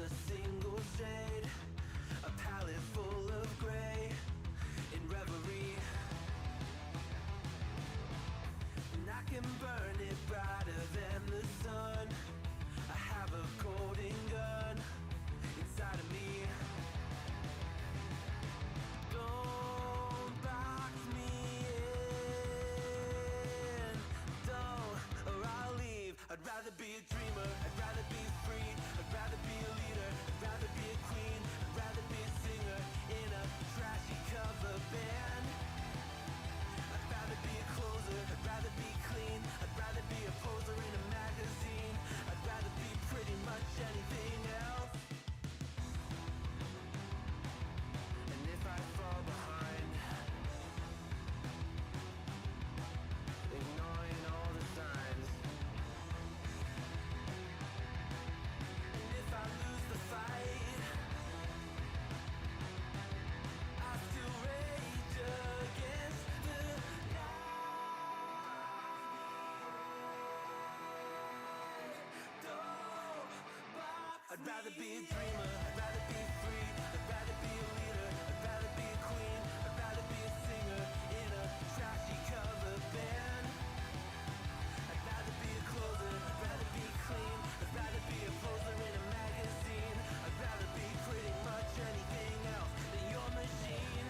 a single shade, a palette full of gray, in reverie. And I can burn it brighter than the sun. I have a golden gun inside of me. Don't box me in, don't, or I'll leave. I'd rather be a dreamer, I'd rather be free, I'd rather be a leader, I'd rather be a queen, I'd rather be a singer in a trashy cover band. I'd rather be a closer, I'd rather be clean, I'd rather be a poser in a magazine, I'd rather be pretty much anything else. And if I fall behind, ignoring all the signs, and if I lose the fight, I still rage against the night. Don't box I'd rather be a dreamer, I'd rather be free, I'd rather be a leader, I'd rather be a queen, I'd rather be a singer in a trashy cover band. I'd rather be a closer, I'd rather be clean, I'd rather be a poser in a magazine, I'd rather be pretty much anything else than your machine.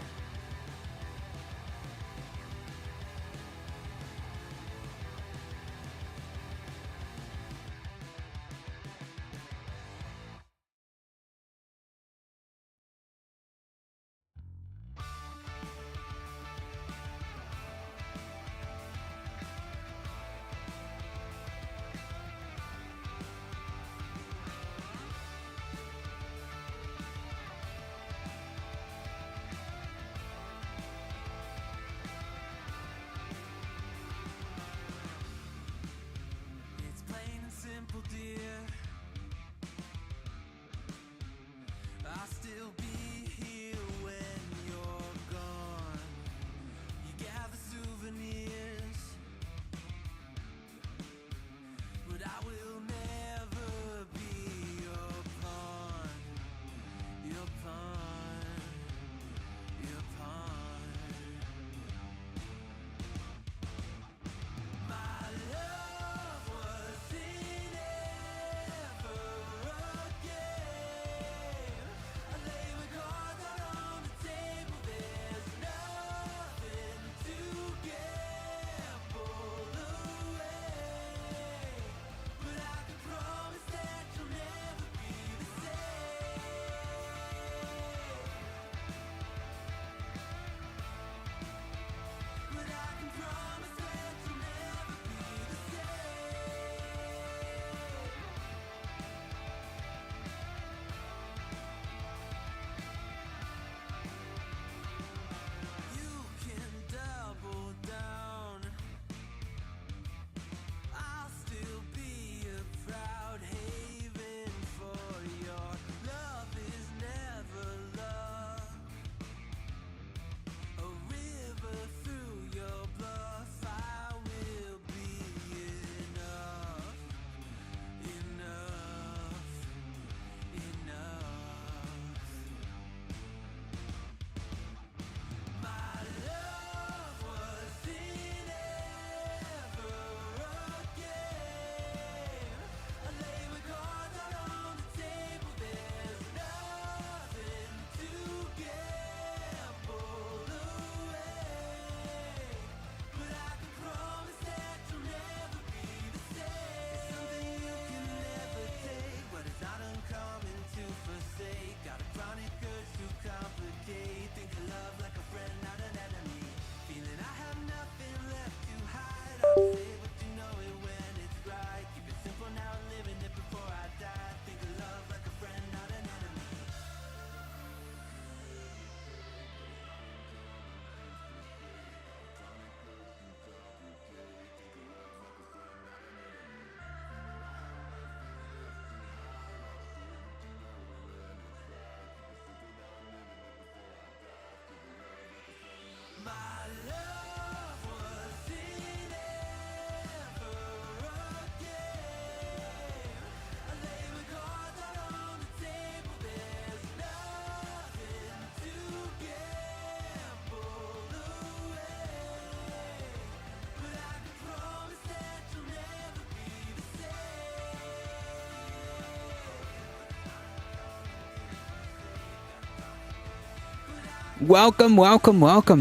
Welcome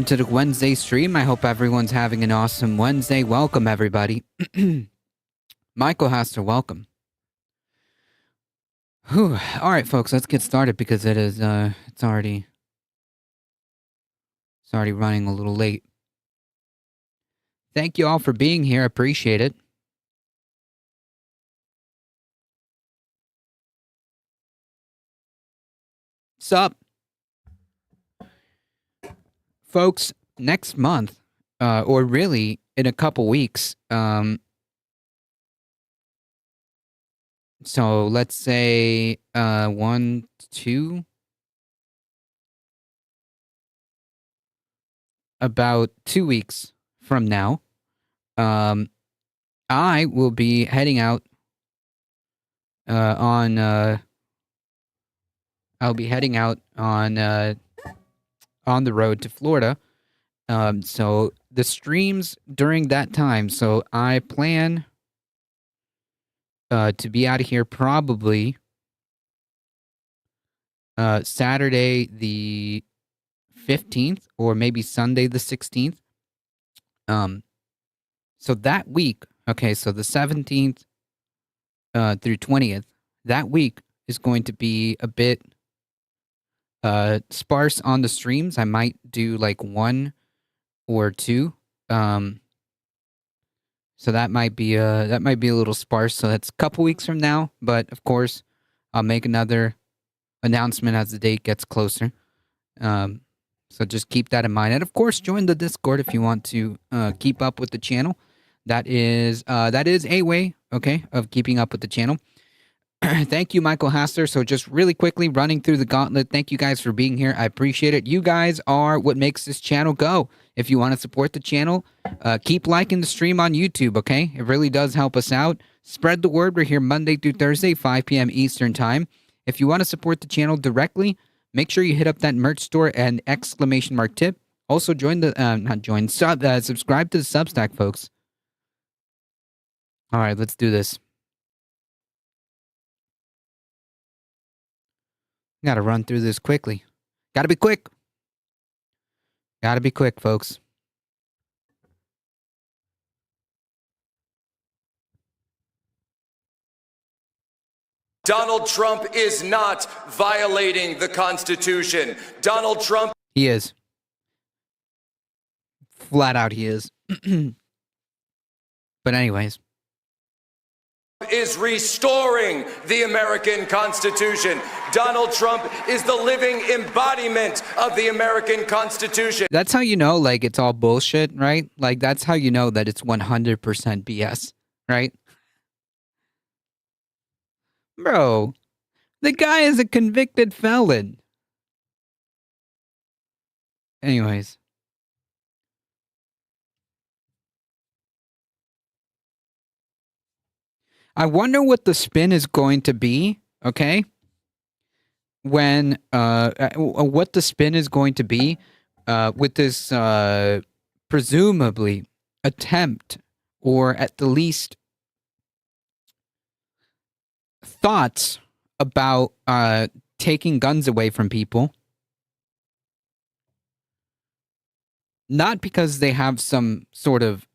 to the Wednesday stream. I hope everyone's having an awesome Wednesday. Welcome, everybody. Michael Haster, welcome. Whew. All right, folks, let's get started because it's already running a little late. Thank you all for being here. I appreciate it. Sup? Folks, next month, or really in a couple weeks, so let's say 1, 2, about 2 weeks from now, I will be heading out I'll be heading out on the road to Florida. So the streams during that time. So I plan to be out of here probably Saturday the 15th or maybe Sunday the 16th. So that week, okay, so the 17th through 20th, that week is going to be a bit sparse on the streams. I might do like 1 or 2. So that might be a little sparse. So that's a couple weeks from now, but of course, I'll make another announcement as the date gets closer. So just keep that in mind, and of course, join the Discord if you want to keep up with the channel. That is a way, okay, of keeping up with the channel. Thank you, Michael Haster. So just really quickly running through the gauntlet. Thank you guys for being here. I appreciate it. You guys are what makes this channel go. If you want to support the channel, keep liking the stream on YouTube, okay? It really does help us out. Spread the word. We're here Monday through Thursday, 5 p.m. Eastern Time. If you want to support the channel directly, make sure you hit up that merch store and exclamation mark tip. Also join the, subscribe to the Substack, folks. All right, let's do this. Gotta run through this quickly. Gotta be quick. Gotta be quick, folks. Donald Trump is not violating the Constitution. Donald Trump... He is. Flat out, he is. But anyways. ...is restoring the American Constitution. Donald Trump is the living embodiment of the American Constitution. That's how you know, like, it's all bullshit, right? Like, that's how you know that it's 100% BS, right? Bro, the guy is a convicted felon. Anyways. I wonder what the spin is going to be, okay? When, what the spin is going to be with this, presumably, attempt, or at the least, thoughts about taking guns away from people. Not because they have some sort of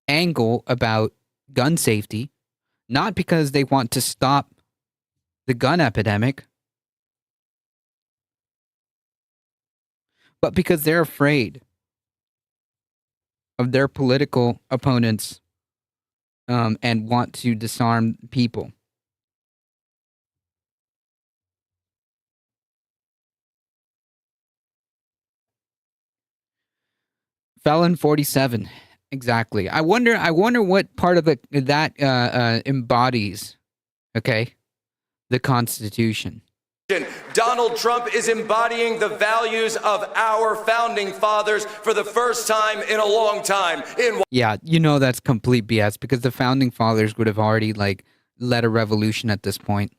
angle about gun safety, not because they want to stop the gun epidemic, but because they're afraid of their political opponents and want to disarm people. Felon 47. Exactly. I wonder what part of that embodies, okay, the Constitution. Donald Trump is embodying the values of our founding fathers for the first time in a long time. Yeah, you know that's complete BS because the founding fathers would have already, like, led a revolution at this point.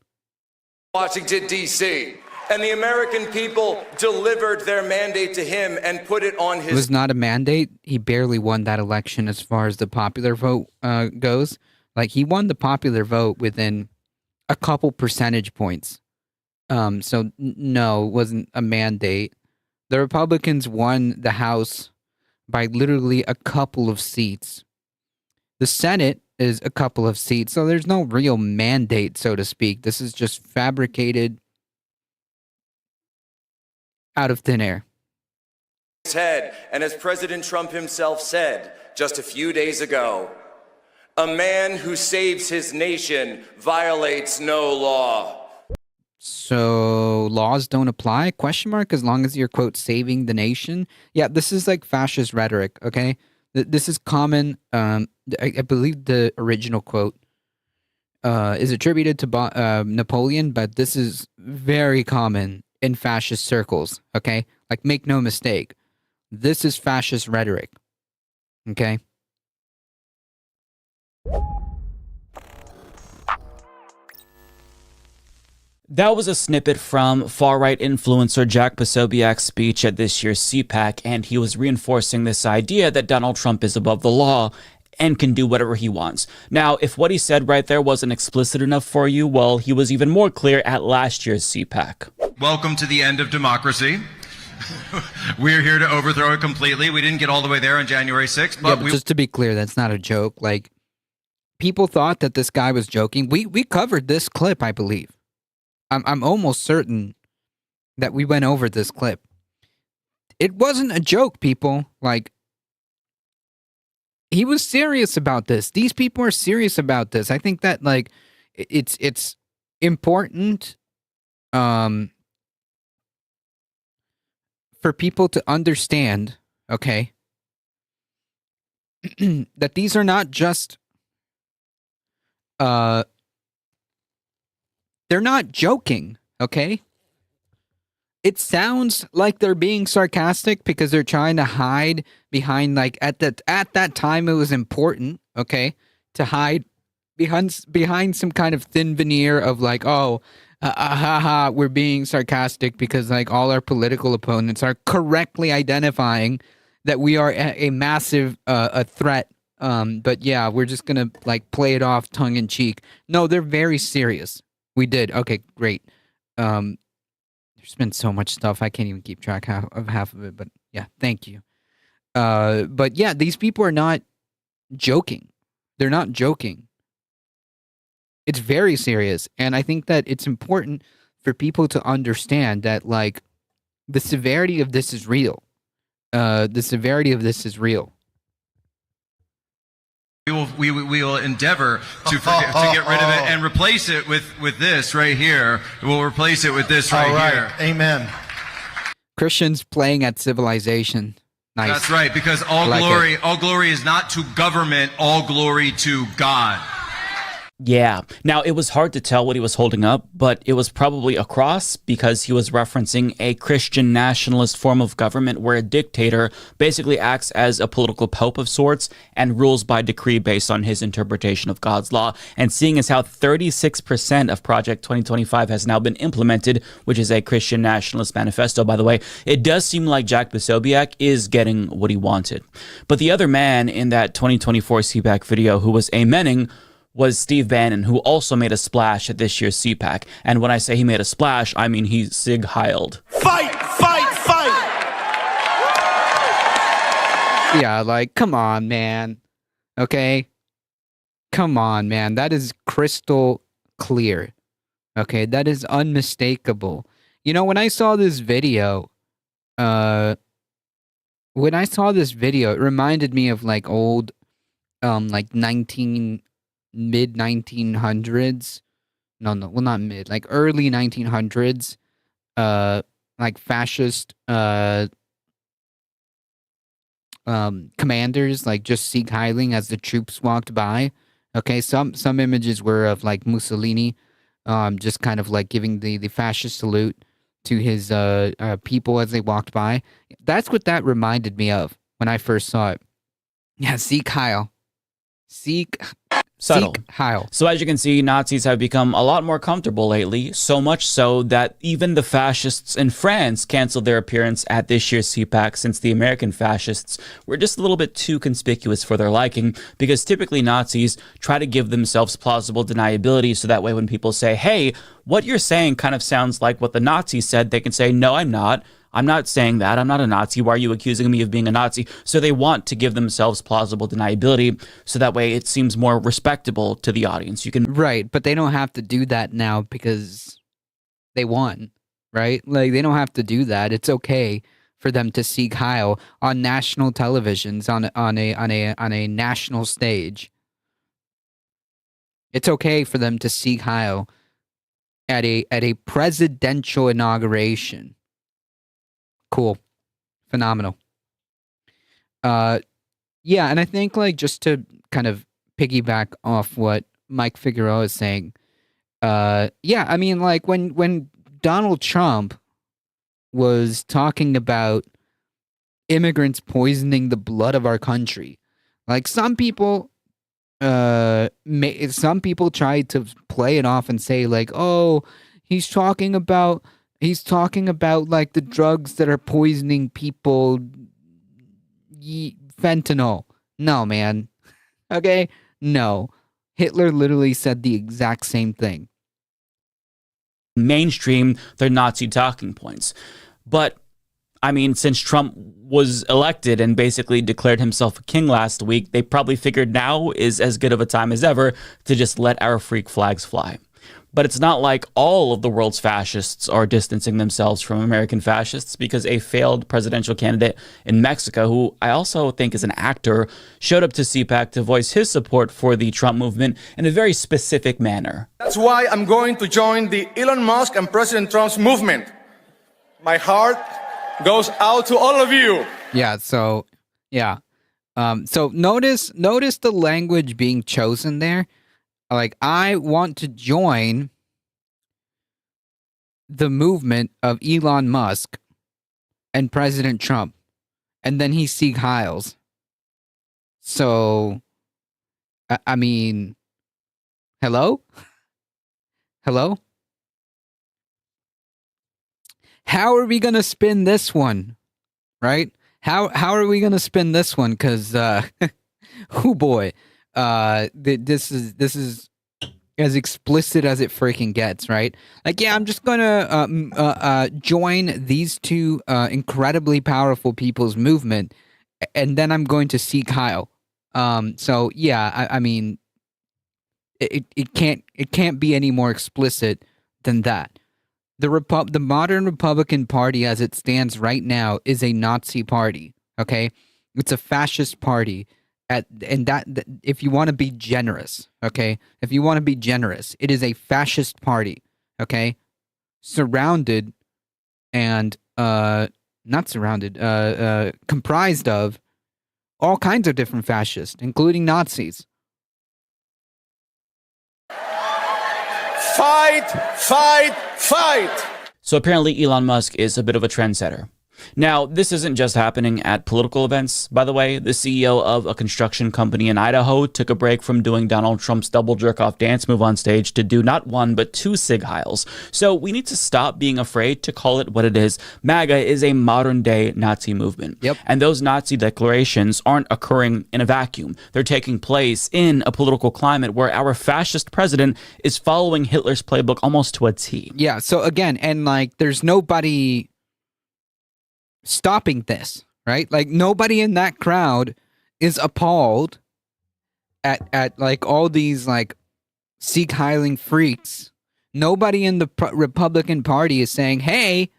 Washington, D.C. And the American people delivered their mandate to him and put it on his... It was not a mandate. He barely won that election as far as the popular vote goes. Like, he won the popular vote within a couple percentage points No, it wasn't a mandate. The Republicans won the House by literally a couple of seats. The Senate is a couple of seats, so there's no real mandate, so to speak. This is just fabricated out of thin air. Head, and as President Trump himself said just a few days ago, a man who saves his nation violates no law. So laws don't apply? Question mark. As long as you're, quote, saving the nation. Yeah, this is like fascist rhetoric. Okay, this is common. I believe the original quote is attributed to Napoleon, but this is very common in fascist circles. Okay, like make no mistake, this is fascist rhetoric. Okay. That was a snippet from far-right influencer Jack Posobiec's speech at this year's CPAC, and he was reinforcing this idea that Donald Trump is above the law and can do whatever he wants. Now, if what he said right there wasn't explicit enough for you, well, he was even more clear at last year's CPAC. Welcome to the end of democracy. We're here to overthrow it completely. We didn't get all the way there on January 6th, but just to be clear, that's not a joke. Like, people thought that this guy was joking. We covered this clip, I believe. I'm almost certain that we went over this clip. It wasn't a joke, people. Like, he was serious about this. These people are serious about this. I think that, like, it's important for people to understand, okay, that these are not just they're not joking, okay? It sounds like they're being sarcastic because they're trying to hide behind, like, at that time it was important, okay, to hide behind some kind of thin veneer of like, we're being sarcastic because, like, all our political opponents are correctly identifying that we are a massive a threat. But yeah, we're just gonna, like, play it off tongue in cheek. No, they're very serious. We did. Okay, great. There's been so much stuff I can't even keep track of half of it, but yeah, thank you. But yeah, these people are not joking. They're not joking. It's very serious, and I think that it's important for people to understand that, like, the severity of this is real. The severity of this is real. we will endeavor to get rid of it and replace it with this right here. We'll replace it with this right here. Amen. Christians playing at civilization. Nice. That's right, because all glory is not to government, all glory to God. Yeah. Now, it was hard to tell what he was holding up, but it was probably a cross because he was referencing a Christian nationalist form of government where a dictator basically acts as a political pope of sorts and rules by decree based on his interpretation of God's law. And seeing as how 36% of Project 2025 has now been implemented, which is a Christian nationalist manifesto, by the way, it does seem like Jack Posobiec is getting what he wanted. But the other man in that 2024 CPAC video who was amening was Steve Bannon, who also made a splash at this year's CPAC. And when I say he made a splash, I mean he Sig Heiled. Fight, fight, fight! Yeah, like, come on, man. Okay? Come on, man. That is crystal clear. Okay? That is unmistakable. You know, when I saw this video, it reminded me of, like, old, like, mid 1900s. No, well, not mid, like early 1900s, like fascist, commanders, like just Sieg Heiling as the troops walked by. Okay, some images were of like Mussolini, just kind of like giving the fascist salute to his people as they walked by. That's what that reminded me of when I first saw it. Yeah, Sieg Heil. Subtle. Sieg Heil. So as you can see, Nazis have become a lot more comfortable lately, so much so that even the fascists in France canceled their appearance at this year's CPAC since the American fascists were just a little bit too conspicuous for their liking, because typically Nazis try to give themselves plausible deniability so that way when people say, hey, what you're saying kind of sounds like what the Nazis said, they can say, no, I'm not. I'm not saying that. I'm not a Nazi. Why are you accusing me of being a Nazi? So they want to give themselves plausible deniability so that way it seems more respectable to the audience. You can Right, but they don't have to do that now because they won, right? Like they don't have to do that. It's okay for them to Sieg Heil on national televisions on a national stage. It's okay for them to Sieg Heil at a presidential inauguration. Cool. Phenomenal. Yeah, and I think like just to kind of piggyback off what Mike Figueroa is saying, yeah, I mean like when Donald Trump was talking about immigrants poisoning the blood of our country, like some people tried to play it off and say like, oh, he's talking about like the drugs that are poisoning people, fentanyl. No, man. Okay? No. Hitler literally said the exact same thing. mainstream their Nazi talking points. But I mean, since Trump was elected and basically declared himself a king last week, they probably figured now is as good of a time as ever to just let our freak flags fly. But it's not like all of the world's fascists are distancing themselves from American fascists, because a failed presidential candidate in Mexico, who I also think is an actor, showed up to CPAC to voice his support for the Trump movement in a very specific manner. That's why I'm going to join the Elon Musk and President Trump's movement. My heart goes out to all of you. Yeah, so yeah. So notice the language being chosen there. Like, I want to join the movement of Elon Musk and President Trump. And then he Sieg Heils. So, I mean, hello? Hello? How are we going to spin this one? Right? How are we going to spin this one? Because, oh boy. This is as explicit as it freaking gets, right? Like, yeah, I'm just gonna join these two incredibly powerful people's movement, and then I'm going to Sieg Heil. So yeah, I mean, it can't be any more explicit than that. The modern Republican Party, as it stands right now, is a Nazi party. Okay, it's a fascist party. And that if you want to be generous, okay? If you want to be generous, it is a fascist party, okay? Surrounded and not surrounded, comprised of all kinds of different fascists, including Nazis. Fight, fight, fight. So apparently Elon Musk is a bit of a trendsetter. Now, this isn't just happening at political events, by the way. The CEO of a construction company in Idaho took a break from doing Donald Trump's double jerk-off dance move on stage to do not one, but two Sieg Heils. So we need to stop being afraid to call it what it is. MAGA is a modern-day Nazi movement. Yep. And those Nazi declarations aren't occurring in a vacuum. They're taking place in a political climate where our fascist president is following Hitler's playbook almost to a T. Yeah, so again, and like, there's nobody stopping this, right? Like, nobody in that crowd is appalled at like all these like Sieg Heiling freaks. Nobody in the Republican Party is saying, hey,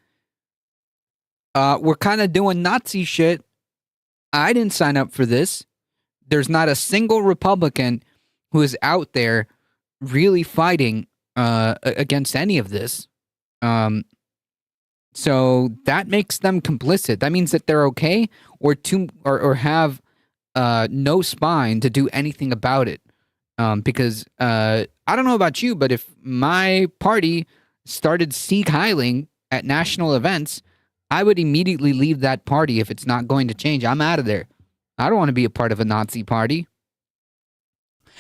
we're kind of doing Nazi shit. I didn't sign up for this. There's not a single Republican who is out there really fighting against any of this. So that makes them complicit. That means that they're okay or have no spine to do anything about it. Because I don't know about you, but if my party started Sieg Heiling at national events, I would immediately leave that party if it's not going to change. I'm out of there. I don't want to be a part of a Nazi party.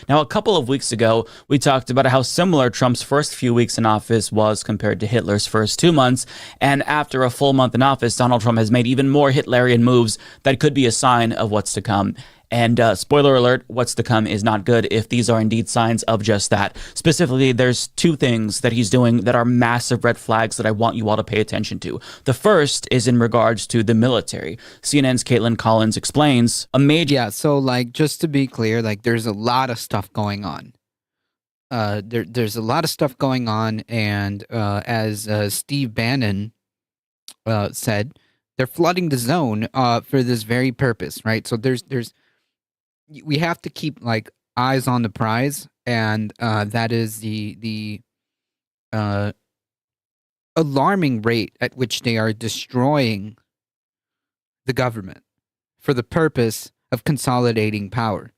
Now, a couple of weeks ago, we talked about how similar Trump's first few weeks in office was compared to Hitler's first 2 months. And after a full month in office, Donald Trump has made even more Hitlerian moves that could be a sign of what's to come. And spoiler alert, what's to come is not good if these are indeed signs of just that. Specifically, there's two things that he's doing that are massive red flags that I want you all to pay attention to. The first is in regards to the military. CNN's Caitlin Collins explains a major... Yeah, so like just to be clear, like there's a lot of stuff going on. There's a lot of stuff going on, and as Steve Bannon said, they're flooding the zone for this very purpose, right? So we have to keep like eyes on the prize, and that is the alarming rate at which they are destroying the government for the purpose of consolidating power.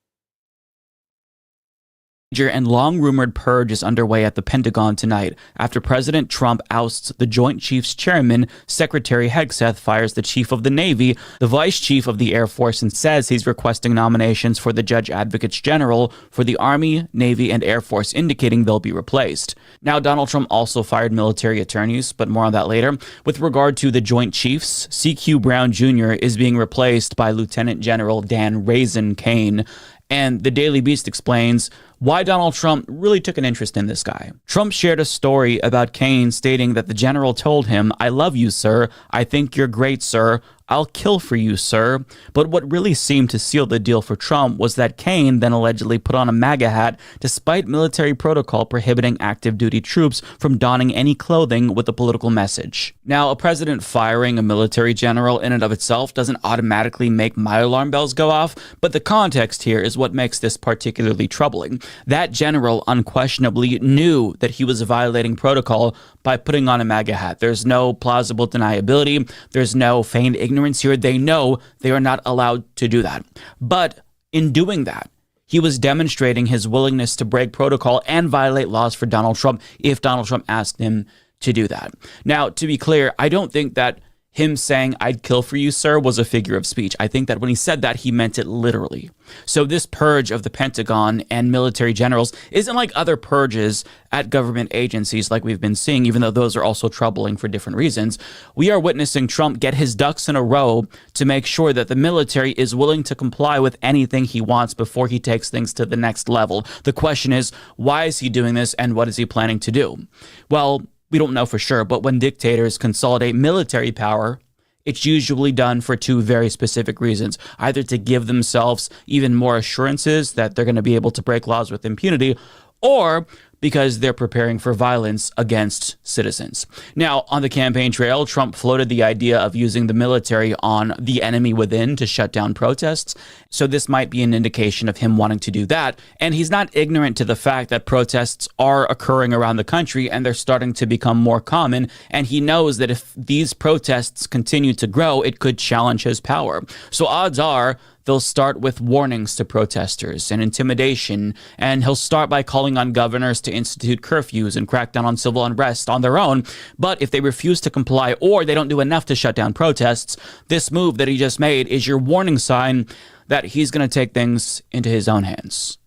And long-rumored purge is underway at the Pentagon tonight after President Trump ousts the Joint Chiefs Chairman. Secretary Hegseth fires the Chief of the Navy, the Vice Chief of the Air Force, and says he's requesting nominations for the Judge Advocates General for the Army, Navy, and Air Force, indicating they'll be replaced. Now, Donald Trump also fired military attorneys, but more on that later. With regard to the Joint Chiefs, C.Q. Brown Jr. is being replaced by Lieutenant General Dan Raisin Kane. And the Daily Beast explains why Donald Trump really took an interest in this guy. Trump shared a story about Kane stating that the general told him, "I love you, sir. I think you're great, sir. I'll kill for you, sir." But what really seemed to seal the deal for Trump was that Kane then allegedly put on a MAGA hat despite military protocol prohibiting active duty troops from donning any clothing with a political message. Now, a president firing a military general in and of itself doesn't automatically make my alarm bells go off, but the context here is what makes this particularly troubling. That general unquestionably knew that he was violating protocol by putting on a MAGA hat. There's no plausible deniability. There's no feigned ignorance here. They know they are not allowed to do that. But in doing that, he was demonstrating his willingness to break protocol and violate laws for Donald Trump if Donald Trump asked him to do that. Now, to be clear, I don't think that him saying, "I'd kill for you, sir," was a figure of speech. I think that when he said that, he meant it literally. So this purge of the Pentagon and military generals isn't like other purges at government agencies like we've been seeing, even though those are also troubling for different reasons. We are witnessing Trump get his ducks in a row to make sure that the military is willing to comply with anything he wants before he takes things to the next level. The question is, why is he doing this and what is he planning to do? Well, we don't know for sure, but when dictators consolidate military power, it's usually done for two very specific reasons, either to give themselves even more assurances that they're going to be able to break laws with impunity, or because they're preparing for violence against citizens. Now, on the campaign trail, Trump floated the idea of using the military on the enemy within to shut down protests. So this might be an indication of him wanting to do that. And he's not ignorant to the fact that protests are occurring around the country and they're starting to become more common. And he knows that if these protests continue to grow, it could challenge his power. So odds are they'll start with warnings to protesters and intimidation, and he'll start by calling on governors to institute curfews and crack down on civil unrest on their own. But if they refuse to comply or they don't do enough to shut down protests, this move that he just made is your warning sign that he's going to take things into his own hands.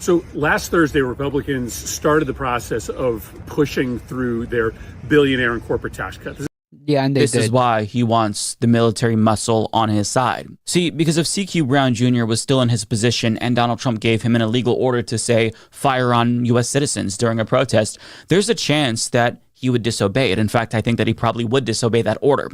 So last Thursday, Republicans started the process of pushing through their billionaire and corporate tax cuts. Yeah, and this is why he wants the military muscle on his side. See, because if C.Q. Brown Jr. was still in his position and Donald Trump gave him an illegal order to, say, fire on U.S. citizens during a protest, there's a chance that he would disobey it. In fact, I think that he probably would disobey that order.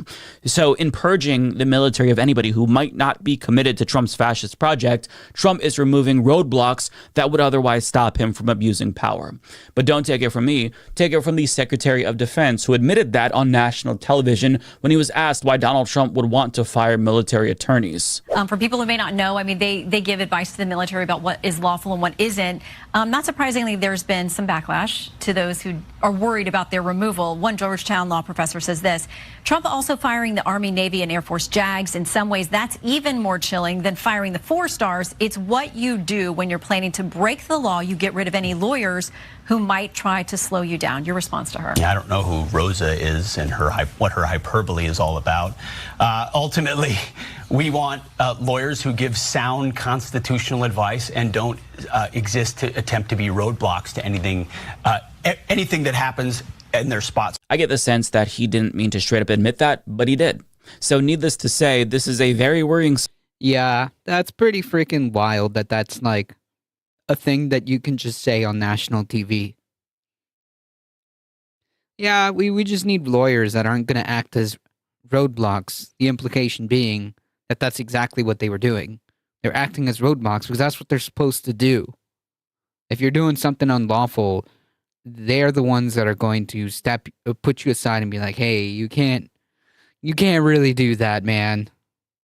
So in purging the military of anybody who might not be committed to Trump's fascist project, Trump is removing roadblocks that would otherwise stop him from abusing power. But don't take it from me. Take it from the Secretary of Defense, who admitted that on national television when he was asked why Donald Trump would want to fire military attorneys. For people who may not know, I mean, they give advice to the military about what is lawful and what isn't. Not surprisingly, there's been some backlash to those who are worried about their removal. One Georgetown law professor says this: Trump also firing the Army, Navy, and Air Force JAGs. In some ways, that's even more chilling than firing the 4 stars. It's what you do when you're planning to break the law. You get rid of any lawyers who might try to slow you down. Your response to her? I don't know who Rosa is and what her hyperbole is all about. Ultimately, we want lawyers who give sound constitutional advice and don't exist to attempt to be roadblocks to anything that happens in their spots. I get the sense that he didn't mean to straight up admit that, but he did. So needless to say, this is a very worrying... Yeah, that's pretty freaking wild that that's like a thing that you can just say on national TV. Yeah, we just need lawyers that aren't going to act as roadblocks. The implication being that that's exactly what they were doing. They're acting as roadblocks because that's what they're supposed to do. If you're doing something unlawful, they're the ones that are going to put you aside and be like, hey, you can't really do that, man.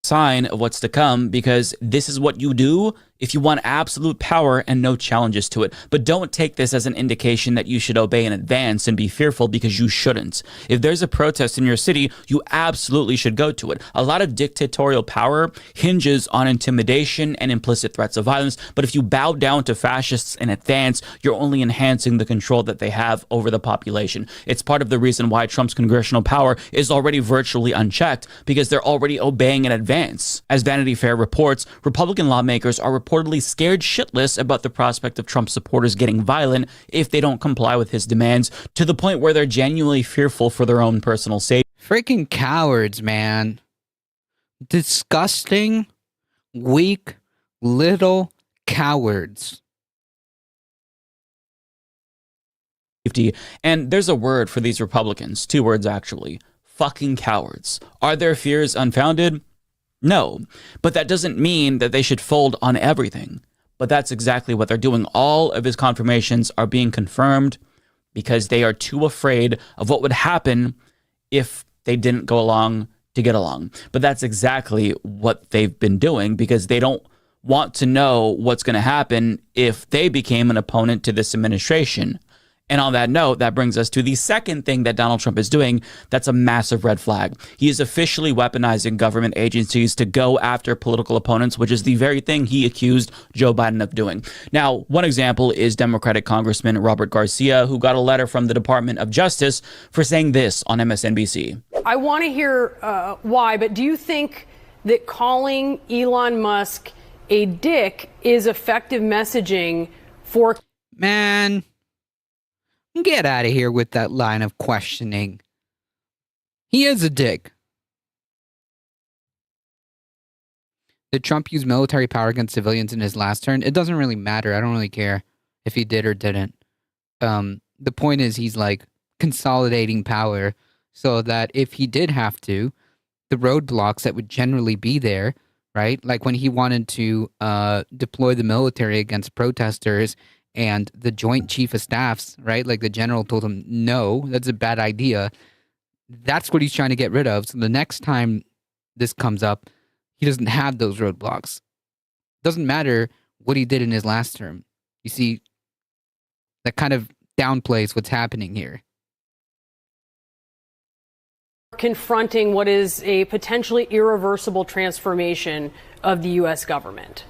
Sign of what's to come, because this is what you do if you want absolute power and no challenges to it. But don't take this as an indication that you should obey in advance and be fearful, because you shouldn't. If there's a protest in your city, you absolutely should go to it. A lot of dictatorial power hinges on intimidation and implicit threats of violence, but if you bow down to fascists in advance, you're only enhancing the control that they have over the population. It's part of the reason why Trump's congressional power is already virtually unchecked, because they're already obeying in advance. As Vanity Fair reports, Republican lawmakers are reportedly scared shitless about the prospect of Trump supporters getting violent if they don't comply with his demands, to the point where they're genuinely fearful for their own personal safety. Freaking cowards, man. Disgusting, weak, little cowards. And there's a word for these Republicans, 2 words actually: fucking cowards. Are their fears unfounded? No, but that doesn't mean that they should fold on everything. But that's exactly what they're doing. All of his confirmations are being confirmed because they are too afraid of what would happen if they didn't go along to get along. But that's exactly what they've been doing, because they don't want to know what's going to happen if they became an opponent to this administration. And on that note, that brings us to the second thing that Donald Trump is doing that's a massive red flag. He is officially weaponizing government agencies to go after political opponents, which is the very thing he accused Joe Biden of doing. Now, one example is Democratic Congressman Robert Garcia, who got a letter from the Department of Justice for saying this on MSNBC. I want to hear why, but do you think that calling Elon Musk a dick is effective messaging for... Man, get out of here with that line of questioning. He is a dick. Did Trump use military power against civilians in his last turn? It doesn't really matter. I don't really care if he did or didn't. The point is he's like consolidating power so that if he did have to, the roadblocks that would generally be there, right? Like when he wanted to deploy the military against protesters, and the Joint Chief of Staffs, right? Like the general told him, no, that's a bad idea. That's what he's trying to get rid of. So the next time this comes up, he doesn't have those roadblocks. Doesn't matter what he did in his last term. You see, that kind of downplays what's happening here. confronting what is a potentially irreversible transformation of the U.S. government?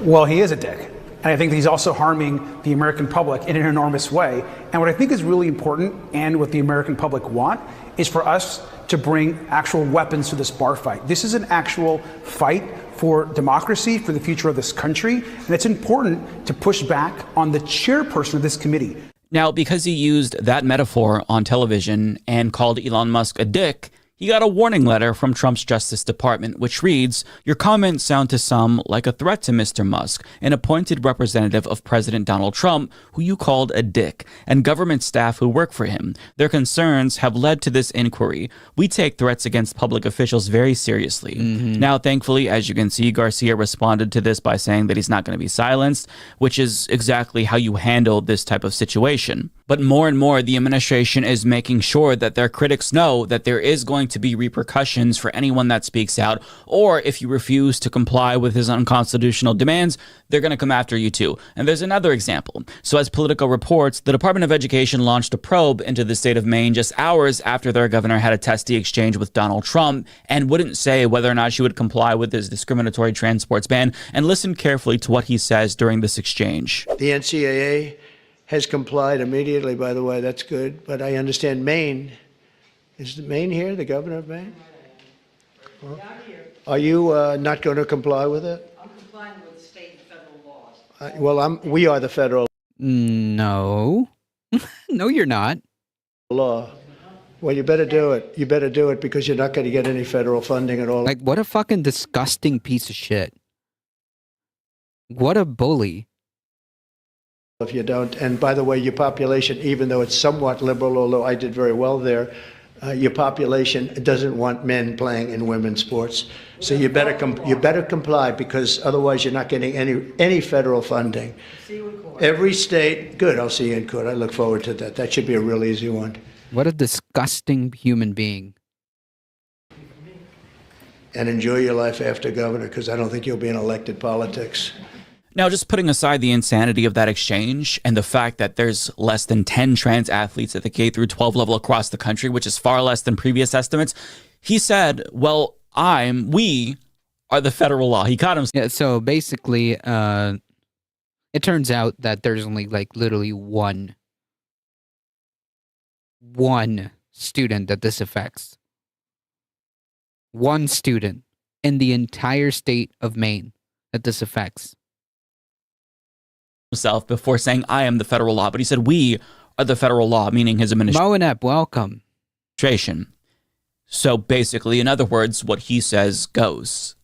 Well, he is a dick. And I think that he's also harming the American public in an enormous way. And what I think is really important, and what the American public want, is for us to bring actual weapons to this bar fight. This is an actual fight for democracy, for the future of this country. And it's important to push back on the chairperson of this committee. Now, because he used that metaphor on television and called Elon Musk a dick, he got a warning letter from Trump's Justice Department, which reads, "Your comments sound to some like a threat to Mr. Musk, an appointed representative of President Donald Trump, who you called a dick, and government staff who work for him. Their concerns have led to this inquiry. We take threats against public officials very seriously." Now, thankfully, as you can see, Garcia responded to this by saying that he's not going to be silenced, which is exactly how you handle this type of situation. But more and more, the administration is making sure that their critics know that there is going going to be repercussions for anyone that speaks out, or if you refuse to comply with his unconstitutional demands, they're going to come after you too. And there's another example. So as Politico reports, the Department of Education launched a probe into the state of Maine just hours after their governor had a testy exchange with Donald Trump and wouldn't say whether or not she would comply with his discriminatory transports ban. And listen carefully to what he says during this exchange. The NCAA has complied immediately, by the way. That's good. But I understand Maine. Is Maine here, the governor of Maine? Well, are you not going to comply with it? I'm complying with state and federal laws. We are the federal No. No, you're not. law. Well, you better do it. You better do it because you're not going to get any federal funding at all. Like, what a fucking disgusting piece of shit. What a bully. If you don't, and by the way, your population, even though it's somewhat liberal, although I did very well there, your population doesn't want men playing in women's sports. So you better comply because otherwise you're not getting any federal funding. See you in court. Every state, good. I'll see you in court. I look forward to that. That should be a real easy one. What a disgusting human being. And enjoy your life after governor because I don't think you'll be in elected politics. Now, just putting aside the insanity of that exchange and the fact that there's less than 10 trans athletes at the K through 12 level across the country, which is far less than previous estimates, he said, well, we are the federal law. He caught him. Yeah, so basically, it turns out that there's only like literally one student that this affects. One student in the entire state of Maine that this affects. Himself before saying I am the federal law, but he said we are the federal law, meaning his Moenep, welcome. administration. So basically, in other words, what he says goes.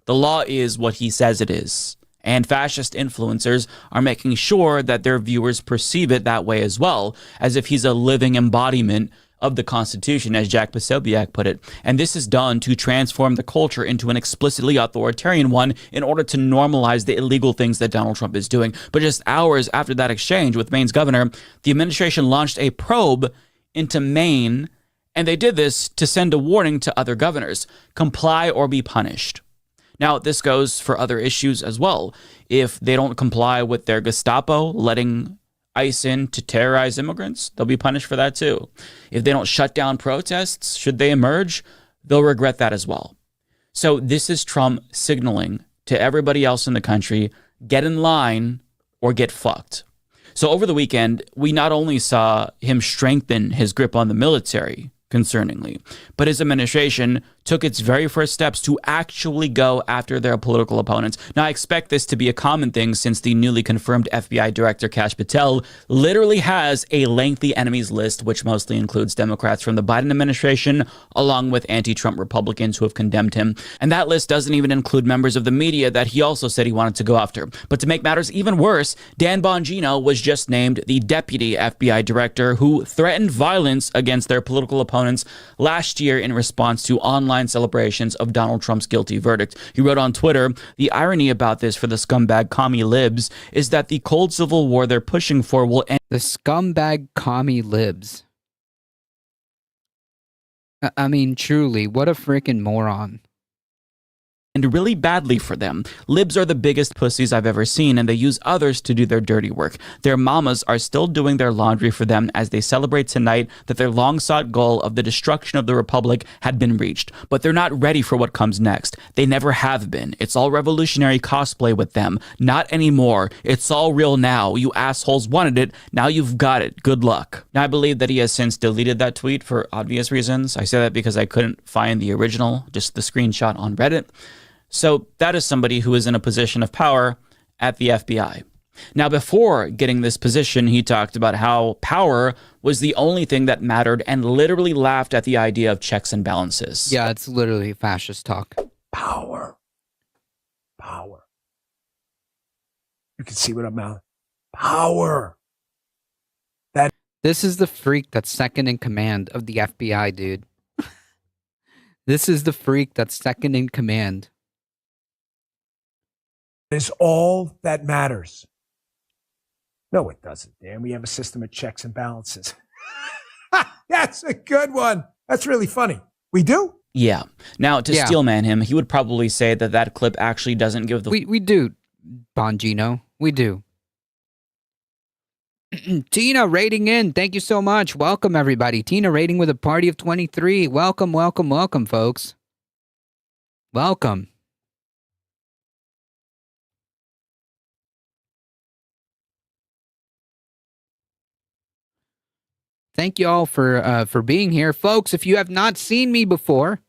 The law is what he says it is, and fascist influencers are making sure that their viewers perceive it that way as well, as if he's a living embodiment of the Constitution, as Jack Posobiec put it. And this is done to transform the culture into an explicitly authoritarian one in order to normalize the illegal things that Donald Trump is doing. But just hours after that exchange with Maine's governor, the administration launched a probe into Maine, and they did this to send a warning to other governors: comply or be punished. Now, this goes for other issues as well. If they don't comply with their Gestapo letting ICE in to terrorize immigrants, they'll be punished for that too. If they don't shut down protests, should they emerge, they'll regret that as well. So this is Trump signaling to everybody else in the country, get in line or get fucked. So over the weekend, we not only saw him strengthen his grip on the military, concerningly, but his administration took its very first steps to actually go after their political opponents. Now, I expect this to be a common thing since the newly confirmed FBI director, Kash Patel, literally has a lengthy enemies list, which mostly includes Democrats from the Biden administration, along with anti-Trump Republicans who have condemned him. And that list doesn't even include members of the media that he also said he wanted to go after. But to make matters even worse, Dan Bongino was just named the deputy FBI director who threatened violence against their political opponents last year in response to online celebrations of Donald Trump's guilty verdict. He wrote on Twitter, "The irony about this for the scumbag commie libs is that the cold civil war they're pushing for will end." The scumbag commie libs. I mean, truly, what a freaking moron. And really badly for them. Libs are the biggest pussies I've ever seen, and they use others to do their dirty work. Their mamas are still doing their laundry for them as they celebrate tonight that their long-sought goal of the destruction of the republic had been reached. But they're not ready for what comes next. They never have been. It's all revolutionary cosplay with them. Not anymore. It's all real now. You assholes wanted it. Now you've got it. Good luck. Now, I believe that he has since deleted that tweet for obvious reasons. I say that because I couldn't find the original, just the screenshot on Reddit. So that is somebody who is in a position of power at the FBI. Now, before getting this position, he talked about how power was the only thing that mattered and literally laughed at the idea of checks and balances. Yeah, it's literally fascist talk. Power. Power. You can see what I'm mouthing. Power. This is the freak that's second in command of the FBI, dude. This is the freak that's second in command. Is all that matters. No, it doesn't, Dan. We have a system of checks and balances. That's a good one. That's really funny. We do. Yeah. Now, to steelman him, he would probably say that that clip actually doesn't give the... We do, Bongino. We do. Tina rating in. Thank you so much. Welcome, everybody. Tina rating with a party of 23. Welcome, welcome, welcome, folks. Welcome. Thank you all for being here. Folks, if you have not seen me before,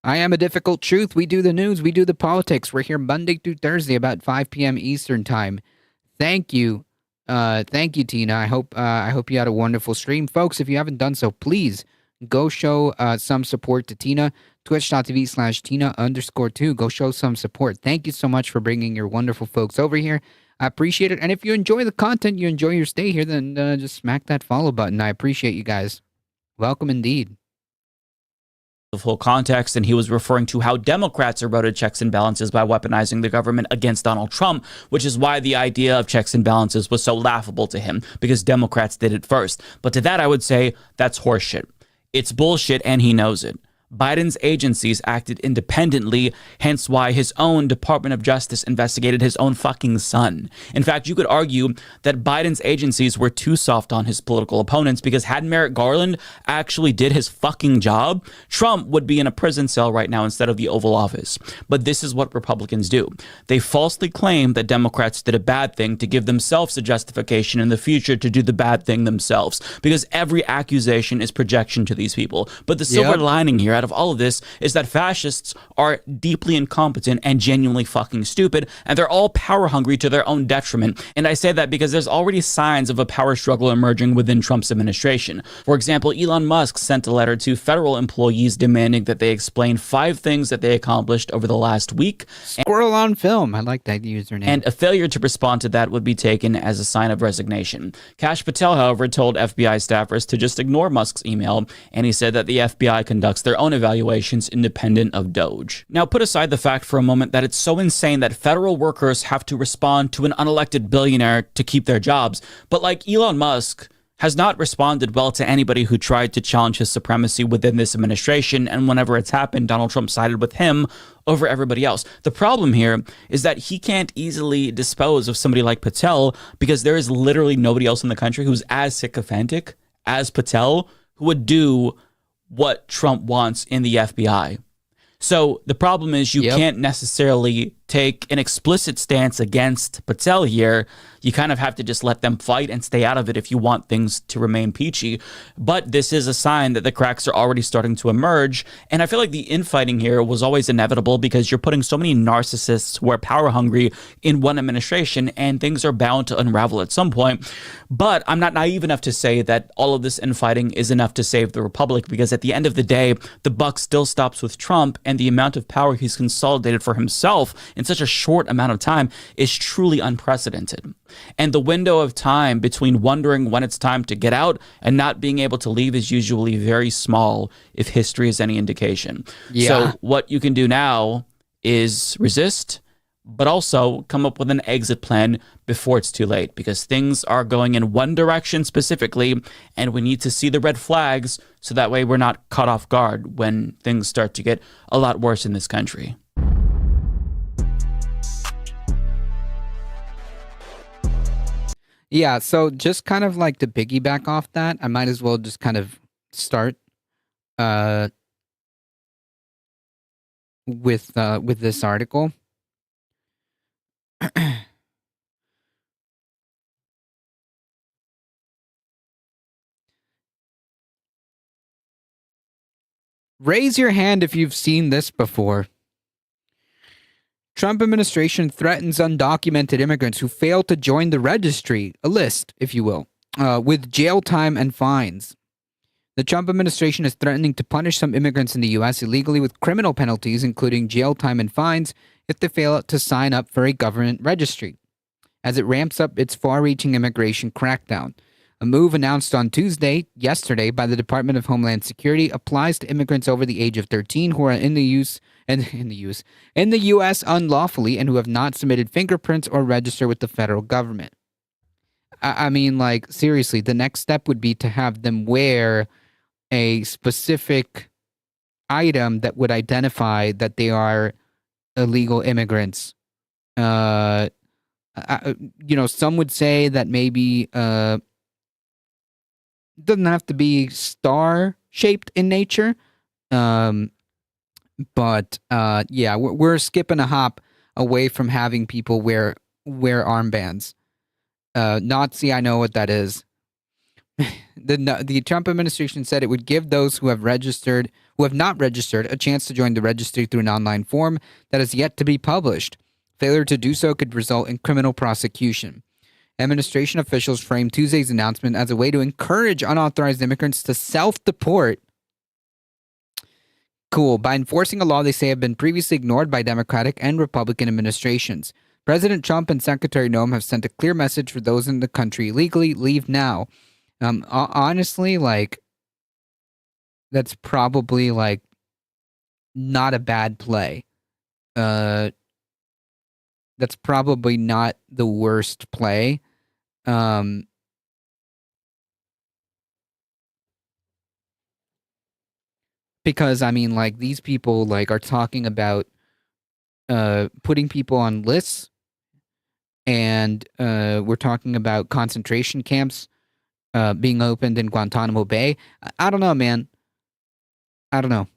I am A Difficult Truth. We do the news. We do the politics. We're here Monday through Thursday about 5 p.m. Eastern time. Thank you. Thank you, Tina. I hope you had a wonderful stream. Folks, if you haven't done so, please go show some support to Tina. Twitch.tv/Tina_2. Go show some support. Thank you so much for bringing your wonderful folks over here. I appreciate it. And if you enjoy the content, you enjoy your stay here, then just smack that follow button. I appreciate you guys. Welcome indeed. The full context, and he was referring to how Democrats eroded checks and balances by weaponizing the government against Donald Trump, which is why the idea of checks and balances was so laughable to him, because Democrats did it first. But to that, I would say that's horseshit. It's bullshit, and he knows it. Biden's agencies acted independently, hence why his own Department of Justice investigated his own fucking son. In fact, you could argue that Biden's agencies were too soft on his political opponents, because had Merrick Garland actually did his fucking job, Trump would be in a prison cell right now instead of the Oval Office. But this is what Republicans do. They falsely claim that Democrats did a bad thing to give themselves a justification in the future to do the bad thing themselves, because every accusation is projection to these people. But the silver lining here out of all of this is that fascists are deeply incompetent and genuinely fucking stupid, and they're all power hungry to their own detriment. And I say that because there's already signs of a power struggle emerging within Trump's administration. For example, Elon Musk sent a letter to federal employees demanding that they explain 5 things that they accomplished over the last week. Squirrel on film. I like that username. And a failure to respond to that would be taken as a sign of resignation. Kash Patel, however, told FBI staffers to just ignore Musk's email, and he said that the FBI conducts their own evaluations independent of DOJ. Now, put aside the fact for a moment that it's so insane that federal workers have to respond to an unelected billionaire to keep their jobs, but like Elon Musk has not responded well to anybody who tried to challenge his supremacy within this administration, and whenever it's happened, Donald Trump sided with him over everybody else. The problem here is that he can't easily dispose of somebody like Patel, because there is literally nobody else in the country who's as sycophantic as Patel who would do what Trump wants in the FBI. So the problem is you can't necessarily take an explicit stance against Patel here. You kind of have to just let them fight and stay out of it if you want things to remain peachy. But this is a sign that the cracks are already starting to emerge. And I feel like the infighting here was always inevitable, because you're putting so many narcissists who are power hungry in one administration, and things are bound to unravel at some point. But I'm not naive enough to say that all of this infighting is enough to save the republic, because at the end of the day, the buck still stops with Trump, and the amount of power he's consolidated for himself in such a short amount of time is truly unprecedented. And the window of time between wondering when it's time to get out and not being able to leave is usually very small, if history is any indication. So what you can do now is resist, but also come up with an exit plan before it's too late, because things are going in one direction specifically, and we need to see the red flags so that way we're not caught off guard when things start to get a lot worse in this country. Yeah, so just kind of like to piggyback off that, I might as well just kind of start with this article. Raise your hand if you've seen this before. Trump administration threatens undocumented immigrants who fail to join the registry, a list, if you will, with jail time and fines. The Trump administration is threatening to punish some immigrants in the U.S. illegally with criminal penalties, including jail time and fines, if they fail to sign up for a government registry, as it ramps up its far-reaching immigration crackdown. A move announced on yesterday, by the Department of Homeland Security applies to immigrants over the age of 13 who are in the U.S. unlawfully and who have not submitted fingerprints or registered with the federal government. I mean, like, seriously, the next step would be to have them wear a specific item that would identify that they are illegal immigrants. Some would say that maybe it doesn't have to be star shaped in nature. But we're skipping a hop away from having people wear armbands. Nazi, I know what that is. The Trump administration said it would give those who have not registered, a chance to join the registry through an online form that is yet to be published. Failure to do so could result in criminal prosecution. Administration officials framed Tuesday's announcement as a way to encourage unauthorized immigrants to self-deport. Cool. By enforcing a law they say have been previously ignored by Democratic and Republican administrations. President Trump and Secretary Noem have sent a clear message for those in the country illegally. Leave now. Honestly, that's probably not a bad play. That's probably not the worst play. Because these people are talking about putting people on lists, and we're talking about concentration camps being opened in Guantanamo Bay. I don't know, man. I don't know.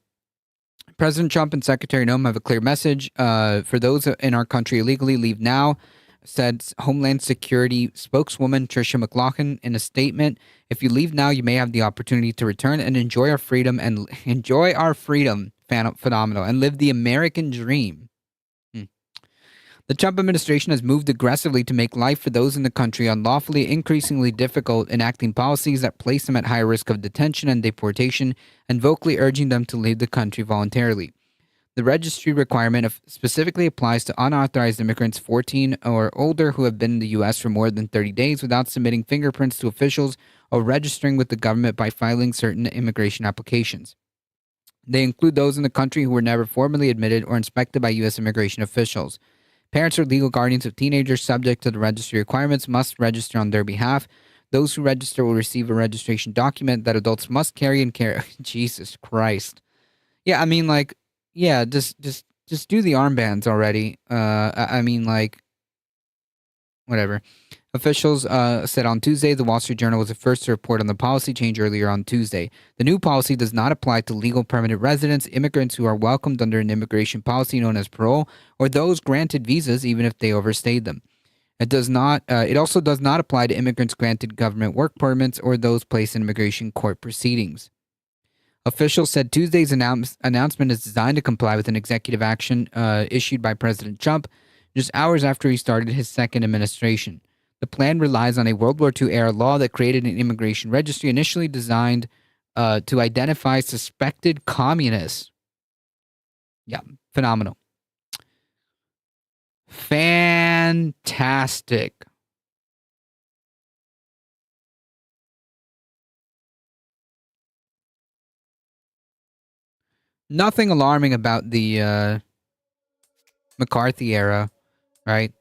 President Trump and Secretary Noem have a clear message. For those in our country illegally, leave now, said Homeland Security spokeswoman Tricia McLaughlin in a statement. If you leave now, you may have the opportunity to return and enjoy our freedom phenomenal and live the American dream. The Trump administration has moved aggressively to make life for those in the country unlawfully increasingly difficult, enacting policies that place them at high risk of detention and deportation, and vocally urging them to leave the country voluntarily. The registry requirement specifically applies to unauthorized immigrants 14 or older who have been in the U.S. for more than 30 days without submitting fingerprints to officials or registering with the government by filing certain immigration applications. They include those in the country who were never formally admitted or inspected by U.S. immigration officials. Parents or legal guardians of teenagers subject to the registry requirements must register on their behalf. Those who register will receive a registration document that adults must carry and carry. Jesus Christ. Yeah, just do the armbands already. Whatever. Officials said on Tuesday the Wall Street Journal was the first to report on the policy change earlier on Tuesday. The new policy does not apply to legal permanent residents, immigrants who are welcomed under an immigration policy known as parole, or those granted visas even if they overstayed them. It also does not apply to immigrants granted government work permits or those placed in immigration court proceedings. Officials said Tuesday's announcement is designed to comply with an executive action issued by President Trump just hours after he started his second administration. The plan relies on a World War II-era law that created an immigration registry initially designed to identify suspected communists. Yeah, phenomenal. Fantastic. Nothing alarming about the McCarthy era, right?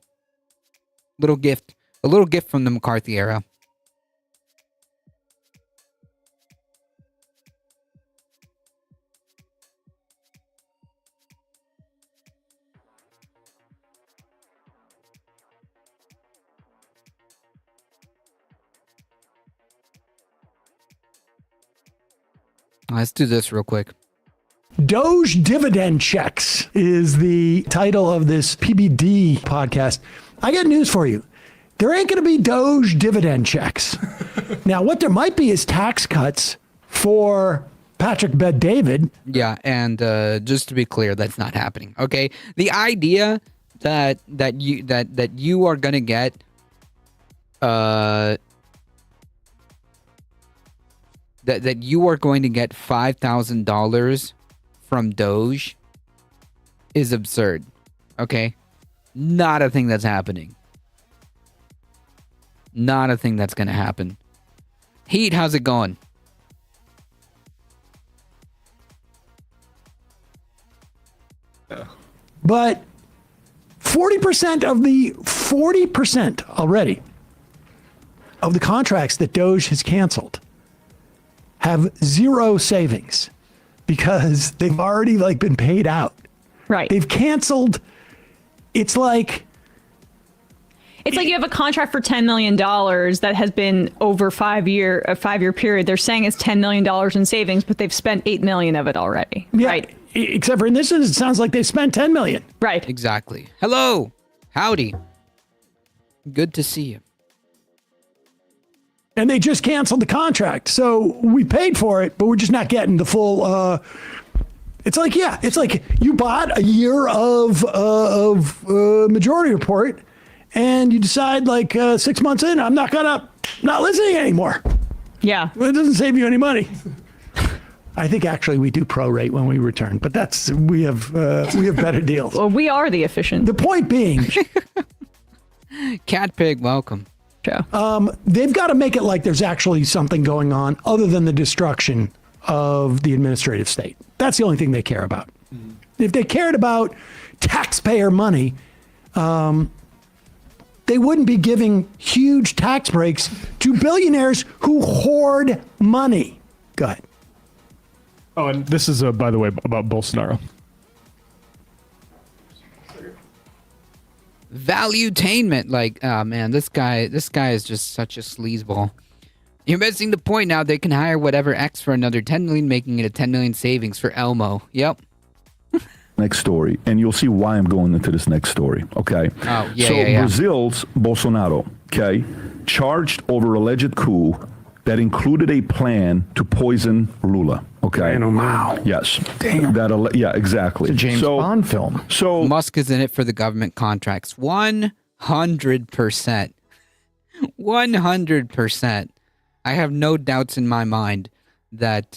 A little gift from the McCarthy era. Let's do this real quick. Doge dividend checks is the title of this PBD podcast. I got news for you. There ain't going to be Doge dividend checks. Now, what there might be is tax cuts for Patrick Bet-David. Yeah, and just to be clear, that's not happening. Okay, the idea that you are going to get that you are going to get $5,000 from Doge is absurd. Okay, not a thing that's happening. Not a thing that's going to happen. Heat, how's it going? But 40% already of the contracts that Doge has canceled have zero savings because they've already like been paid out. Right. They've canceled. It's like you have a contract for $10 million that has been over a 5-year period. They're saying it's $10 million in savings, but they've spent $8 million of it already. Yeah, right. Except for in this instance, it sounds like they spent $10 million. Right. Exactly. Hello. Howdy. Good to see you. And they just canceled the contract. So we paid for it, but we're just not getting the full. It's like you bought a year of Majority Report, and you decide 6 months in, I'm not listening anymore. Yeah. Well, it doesn't save you any money. I think actually we do prorate when we return, but we have better deals. Well, we are the efficient. The point being, Cat Pig, welcome. They've got to make it like there's actually something going on other than the destruction of the administrative state. That's the only thing they care about. If they cared about taxpayer money, they wouldn't be giving huge tax breaks to billionaires who hoard money. Go ahead. Oh, and this is, by the way, about Bolsonaro. Valuetainment, man, this guy is just such a sleazeball. You're missing the point now. They can hire whatever X for another 10 million, making it a 10 million savings for Elmo. Yep. Next story, and you'll see why I'm going into this next story. Okay. Oh, yeah. So yeah. Brazil's Bolsonaro, okay, charged over alleged coup that included a plan to poison Lula. Okay. Wow. Yes. Damn. Yeah, exactly. It's a James Bond film. So Musk is in it for the government contracts. 100%. 100%. I have no doubts in my mind that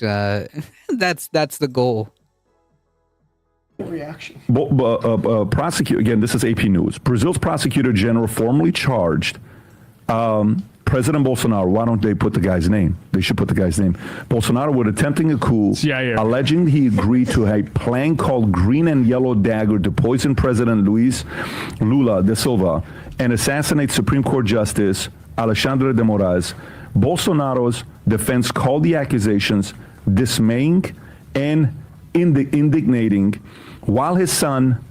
that's the goal. Reaction. Prosecutor, again, this is AP News. Brazil's prosecutor general formally charged President Bolsonaro. Why don't they put the guy's name? They should put the guy's name. Bolsonaro with attempting a coup, alleging he agreed to a plan called Green and Yellow Dagger to poison President Luiz Lula da Silva and assassinate Supreme Court Justice Alexandre de Moraes. Bolsonaro's defense called the accusations dismaying and indignating, while his son,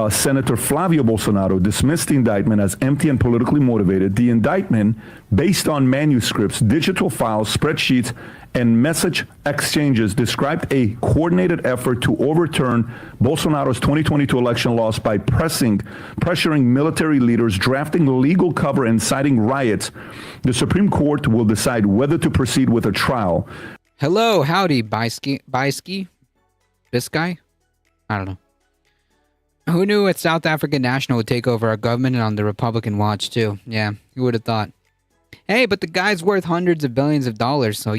Senator Flavio Bolsonaro, dismissed the indictment as empty and politically motivated. The indictment, based on manuscripts, digital files, spreadsheets, and message exchanges, described a coordinated effort to overturn Bolsonaro's 2022 election loss by pressuring military leaders, drafting legal cover, and inciting riots. The Supreme Court will decide whether to proceed with a trial. Hello, howdy, Bisky? This guy? I don't know. Who knew a South African national would take over our government and on the Republican watch, too? Yeah, who would have thought? Hey, but the guy's worth hundreds of billions of dollars, so,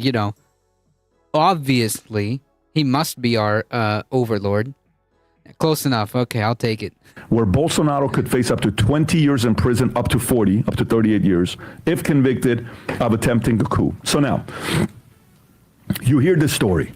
obviously, he must be our overlord. Close enough. Okay, I'll take it. Where Bolsonaro could face up to 20 years in prison, up to 38 years, if convicted of attempting a coup. So now, you hear this story.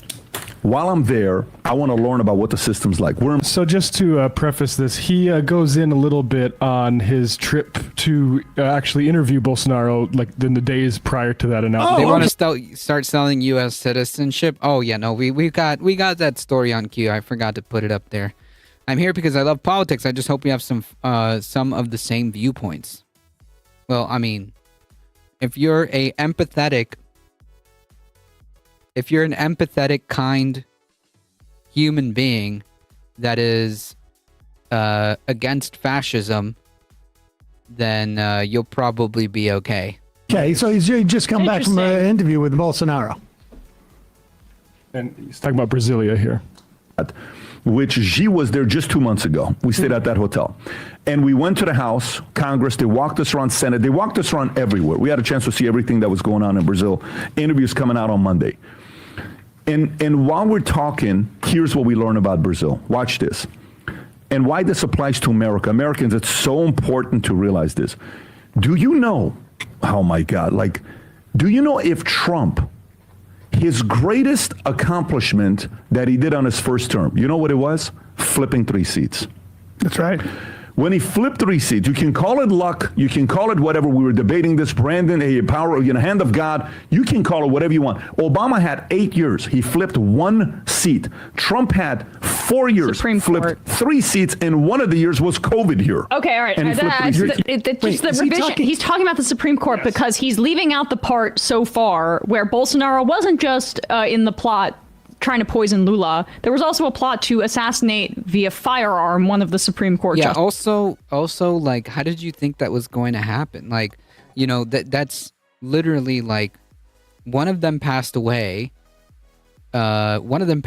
While I'm there, I want to learn about what the system's like. So just to preface this, he goes in a little bit on his trip to actually interview Bolsonaro, in the days prior to that announcement. They want to start selling U.S. citizenship? Oh, yeah, no, we got that story on cue. I forgot to put it up there. I'm here because I love politics. I just hope we have some of the same viewpoints. Well, I mean, if you're an empathetic, kind human being that is against fascism, then you'll probably be okay. Okay, so he's just come back from an interview with Bolsonaro. And he's talking about Brasilia here. Which she was there just 2 months ago. We stayed at that hotel. And we went to the House, Congress. They walked us around Senate. They walked us around everywhere. We had a chance to see everything that was going on in Brazil. Interviews coming out on Monday. And while we're talking, here's what we learn about Brazil. Watch this. And why this applies to America. Americans, it's so important to realize this. Do you know, oh my God, do you know if Trump, his greatest accomplishment that he did on his first term, you know what it was? Flipping 3 seats. That's right. When he flipped 3 seats, you can call it luck, you can call it whatever. We were debating this, Brandon, a power, hand of God. You can call it whatever you want. Obama had 8 years. He flipped 1 seat. Trump had 4 years, flipped 3 seats, and one of the years was COVID here. Okay, all right. And he flipped 3 seats. He's talking about the Supreme Court because he's leaving out the part so far where Bolsonaro wasn't just in the plot trying to poison Lula. There was also a plot to assassinate via firearm one of the Supreme Court justices. Also, like, how did you think that was going to happen? Like, that's literally like one of them passed away. One of them,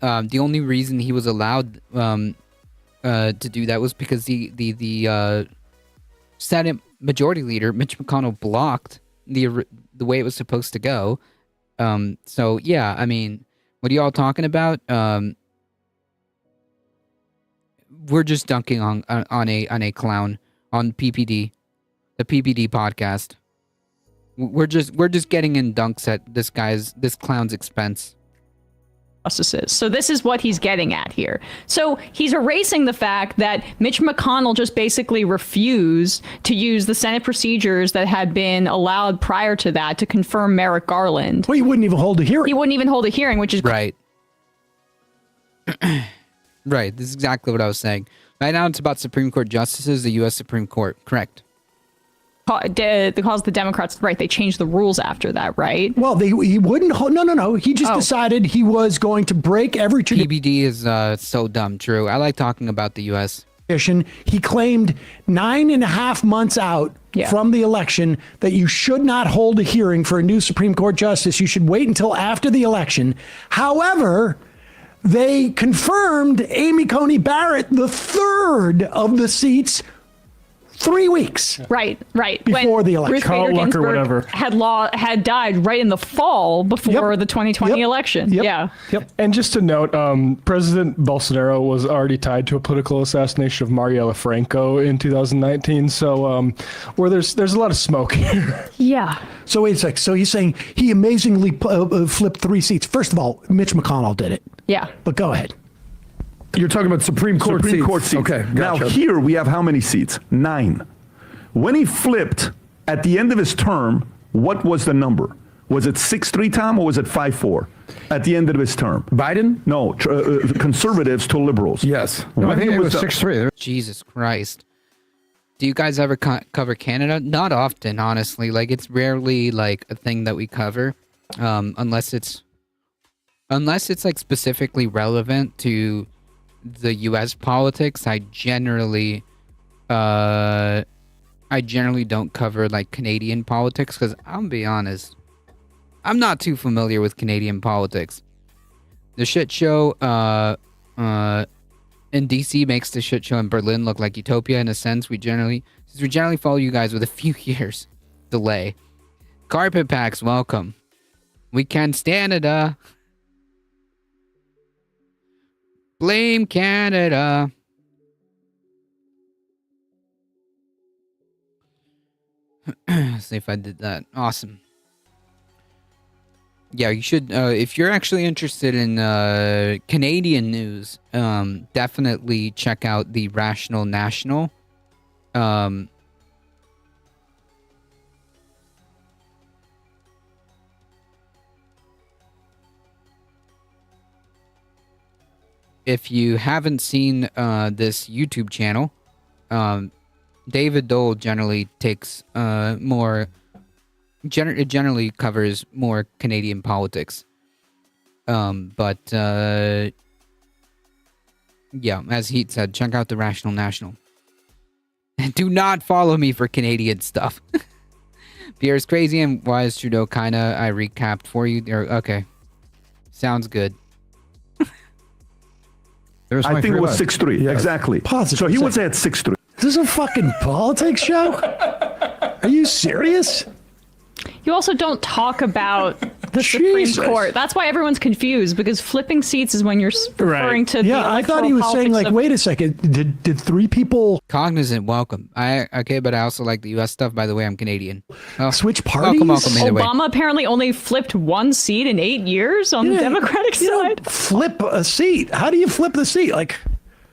the only reason he was allowed to do that was because the Senate Majority Leader Mitch McConnell blocked the way it was supposed to go. So yeah, I mean, what are y'all talking about? We're just dunking on a clown on PPD, the PPD podcast. We're just getting in dunks at this clown's expense. Justices. So this is what he's getting at here. So he's erasing the fact that Mitch McConnell just basically refused to use the Senate procedures that had been allowed prior to that to confirm Merrick Garland. Well, he wouldn't even hold a hearing. He wouldn't even hold a hearing, which is right. Right. This is exactly what I was saying. Right now, it's about Supreme Court justices, the U.S. Supreme Court. Correct. Because the Democrats, right, they changed the rules after that, right? Well, he wouldn't hold. No. He just decided he was going to break every PBD is so dumb. True. I like talking about the U.S. He claimed 9.5 months out from the election that you should not hold a hearing for a new Supreme Court justice. You should wait until after the election. However, they confirmed Amy Coney Barrett, the third of the seats, 3 weeks. Right. Before the election. Ruth Bader Ginsburg had died right in the fall before the 2020 election. Yep. And just to note, President Bolsonaro was already tied to a political assassination of Marielle Franco in 2019. So where there's a lot of smoke here. Yeah. So wait a sec. So he's saying he amazingly flipped 3 seats. First of all, Mitch McConnell did it. Yeah. But go ahead. You're talking about Supreme Court seats. Okay, gotcha. Now here we have how many seats? 9. When he flipped at the end of his term, what was the number? Was it 6-3, Tom, or was it 5-4 at the end of his term? Biden? No, conservatives to liberals. Yes. No, I think it was 6-3. Jesus Christ. Do you guys ever cover Canada? Not often, honestly. Like, it's rarely like a thing that we cover, unless it's like specifically relevant to the U.S. politics. I generally don't cover like Canadian politics because I'm gonna be honest, I'm not too familiar with Canadian politics. The shit show in DC makes the shit show in Berlin look like utopia in a sense. We generally follow you guys with a few years delay. Carpet packs, welcome. We can Canada. Blame Canada. Let's see if I did that. Awesome. Yeah, you should, if you're actually interested in Canadian news, definitely check out the Rational National. If you haven't seen this YouTube channel, David Dole generally takes generally covers more Canadian politics. But yeah, as Heat said, check out the Rational National. Do not follow me for Canadian stuff. Pierre's crazy and why is Trudeau kinda? I recapped for you. Okay, sounds good. I think it was 6-3. Yeah. Exactly. Positive. So he was at 6-3. Is this a fucking politics show? Are you serious? You also don't talk about the Supreme Court. That's why everyone's confused, because flipping seats is when you're referring to the I thought he was saying, like, wait a second, did 3 people... Cognizant, welcome. Okay, but I also like the U.S. stuff. By the way, I'm Canadian. Switch parties? Welcome either way. Obama apparently only flipped 1 seat in 8 years on the Democratic side. Flip a seat. How do you flip the seat? Like...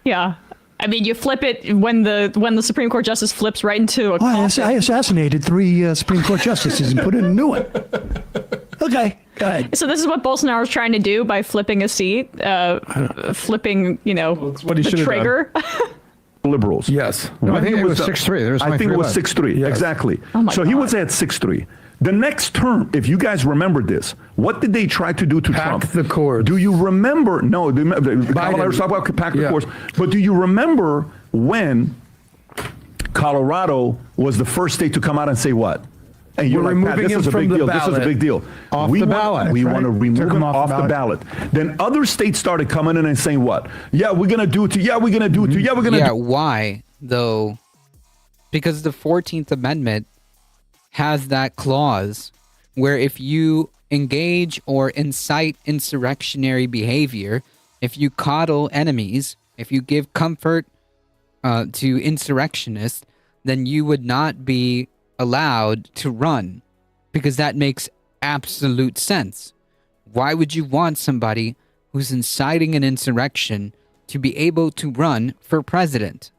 Yeah. I mean, you flip it when the Supreme Court justice flips right into a coffin. I assassinated 3 Supreme Court justices and put in a new one. Okay, go ahead. So this is what Bolsonaro's trying to do by flipping a seat, flipping, what he the should have trigger. Liberals. Yes. No, I think it was 6-3. I think it was 6-3. Yes. Exactly. Oh my so he God. was at 6-3. The next term, if you guys remember this, what did they try to do to Trump? Pack the cords. Do you remember? No, Kamala Harris talked about pack the cords. But do you remember when Colorado was the first state to come out and say what? And you're We're like, Pat, removing this is him a from big the deal. This is a ballot. big deal. Off we the want, ballot. We That's want to right. remove Took him him off the ballot. Then other states started coming in and saying what? Yeah, we're going to do it to you. Yeah, we're going to do it to you. Yeah, we're going to Yeah, do why though? Because the 14th Amendment has that clause where if you engage or incite insurrectionary behavior, if you coddle enemies, if you give comfort to insurrectionists, then you would not be allowed to run, because that makes absolute sense. Why would you want somebody who's inciting an insurrection to be able to run for president?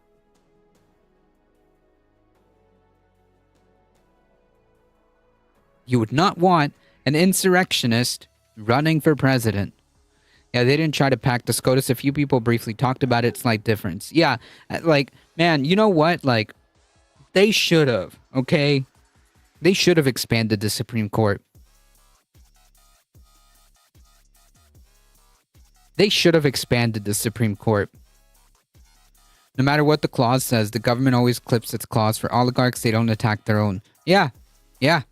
You would not want an insurrectionist running for president. Yeah, they didn't try to pack the SCOTUS. A few people briefly talked about it. Slight difference. Yeah, like, man, you know what? Like, they should have, okay? They should have expanded the Supreme Court. They should have expanded the Supreme Court. No matter what the clause says, the government always clips its clause. For oligarchs, they don't attack their own. Yeah, yeah.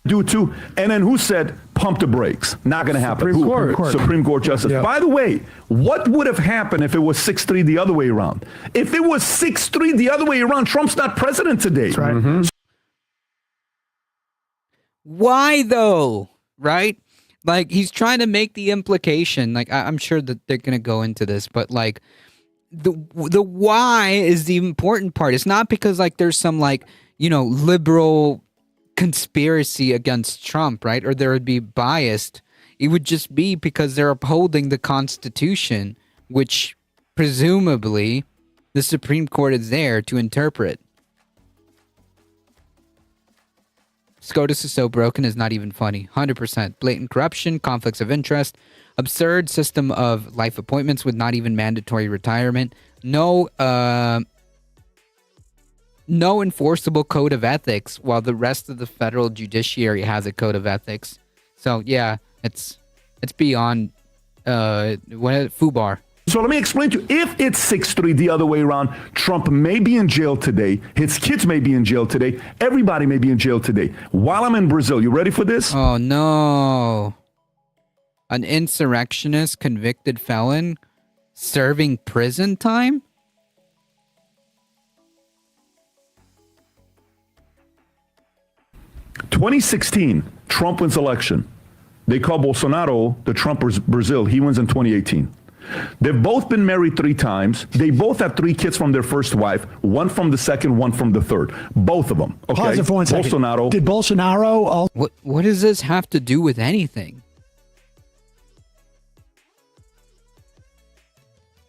do it too. And then who said pump the brakes? Not going to happen. Supreme Court. Supreme Court justice. Yeah. By the way, what would have happened if it was 6-3 the other way around? If it was 6-3 the other way around, Trump's not president today. That's right. Mm-hmm. Why though? Right? Like, he's trying to make the implication, like, I'm sure that they're going to go into this, but like the why is the important part. It's not because like there's some like, you know, liberal conspiracy against Trump, right? Or there would be biased. It would just be because they're upholding the Constitution, which presumably the Supreme Court is there to interpret. SCOTUS is so broken is not even funny. 100%. Blatant corruption, conflicts of interest, absurd system of life appointments with not even mandatory retirement, no enforceable code of ethics, while the rest of the federal judiciary has a code of ethics. So yeah, it's beyond FUBAR. So let me explain to you. If it's 6-3 the other way around, Trump may be in jail today. His kids may be in jail today. Everybody may be in jail today. While I'm in Brazil, you ready for this? Oh, no. An insurrectionist, convicted felon, serving prison time? In 2016, Trump wins election. They call Bolsonaro the Trumpers Brazil. He wins in 2018. They've both been married 3 times. They both have 3 kids from their first wife, one from the second, one from the third. Both of them. Okay. Pause it for 1 second. Bolsonaro. Did Bolsonaro What does this have to do with anything?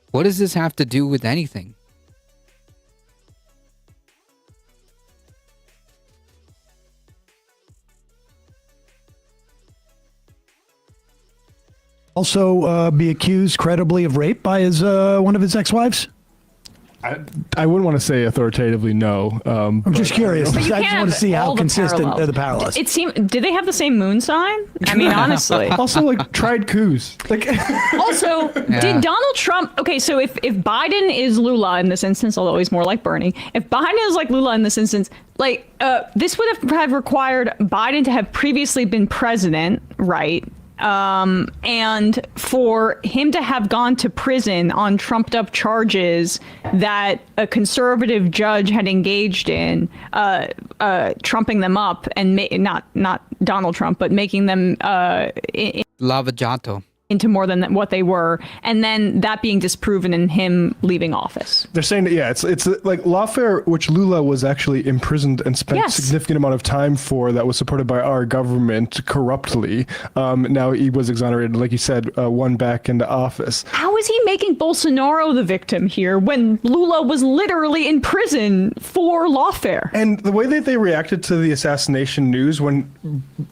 What does this have to do with anything? also be accused credibly of rape by his one of his ex-wives? I wouldn't want to say authoritatively no. I'm just curious. But you I can't just want to have see how all the consistent parallels. the parallels. It seemed. Did they have the same moon sign? I mean, honestly. Also, like, tried coups. Like, Also, did Donald Trump? Okay, so if Biden is Lula in this instance, although he's more like Bernie, if Biden is like Lula in this instance, like this would have required Biden to have previously been president, right? And for him to have gone to prison on trumped up charges that a conservative judge had engaged in, trumping them up and not Donald Trump, but making them Lava Jato. into more than what they were, and then that being disproven in him leaving office. They're saying that, yeah, it's like lawfare, which Lula was actually imprisoned and spent Yes. a significant amount of time for, that was supported by our government corruptly. Now he was exonerated, like you said, won back into office. How is he making Bolsonaro the victim here when Lula was literally in prison for lawfare? And the way that they reacted to the assassination news when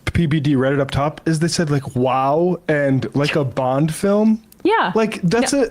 PBD read it up top is they said like, wow, and like a Bond film. Yeah. Like that's a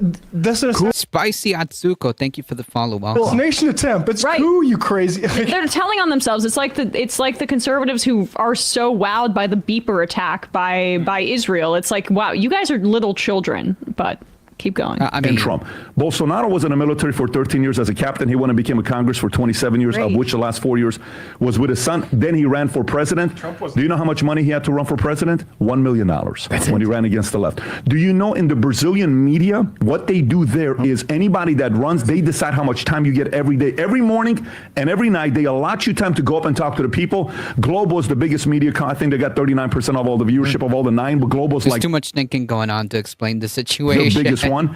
Cool. Spicy Atsuko, thank you for the follow. Welcome. assassination attempt. It's cool, you crazy. They're telling on themselves. It's like the conservatives who are so wowed by the beeper attack by Israel. It's like, wow, you guys are little children, but keep going. And Trump. Bolsonaro was in the military for 13 years as a captain. He went and became a Congress for 27 years, of which the last 4 years was with his son. Then he ran for president. Do you know how much money he had to run for president? $1 million when he ran against the left. Do you know in the Brazilian media, what they do there is anybody that runs, they decide how much time you get every day. Every morning and every night, they allot you time to go up and talk to the people. Globo is the biggest media. I think they got 39% of all the viewership of all the 9, but Globo's There's like too much thinking going on to explain the situation. the biggest one.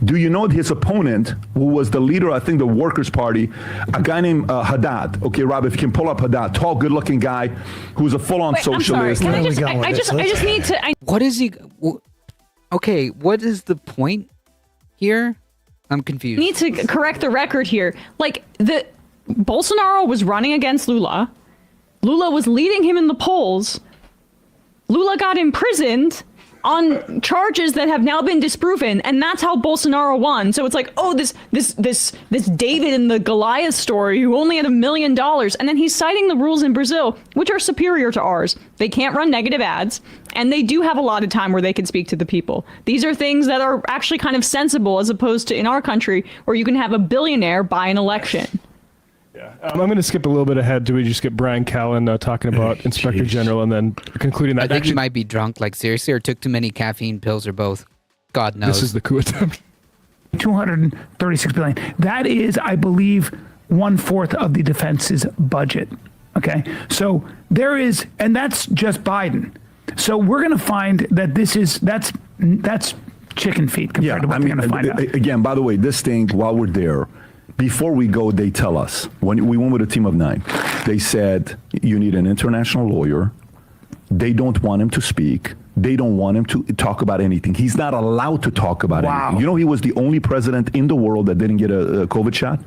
Do you know his opponent, who was the leader, I think, the Workers' Party, a guy named Haddad? Okay, Rob, if you can pull up Haddad, tall, good-looking guy who's a full-on socialist. Can I just need to. What is he? Okay, what is the point here? I'm confused. Need to correct the record here. Like Bolsonaro was running against Lula. Lula was leading him in the polls. Lula got imprisoned on charges that have now been disproven, and that's how Bolsonaro won. So it's like, oh, this David and the Goliath story who only had $1 million, and then he's citing the rules in Brazil, which are superior to ours. They can't run negative ads, and they do have a lot of time where they can speak to the people. These are things that are actually kind of sensible, as opposed to in our country where you can have a billionaire buy an election. I'm going to skip a little bit ahead. Do we just get Brian Callen talking about Inspector General and then concluding that? I think he might be drunk, like seriously, or took too many caffeine pills, or both. God knows. This is the coup attempt. 236 billion. That is, I believe, 1/4 of the defense's budget. Okay, so there is, and that's just Biden. So we're going to find that that's chicken feet compared to what we're going to find out. Again, by the way, this thing, while we're there, before we go, they tell us, when we went with a team of 9, they said, you need an international lawyer. They don't want him to speak. They don't want him to talk about anything. He's not allowed to talk about anything. You know, he was the only president in the world that didn't get a COVID shot.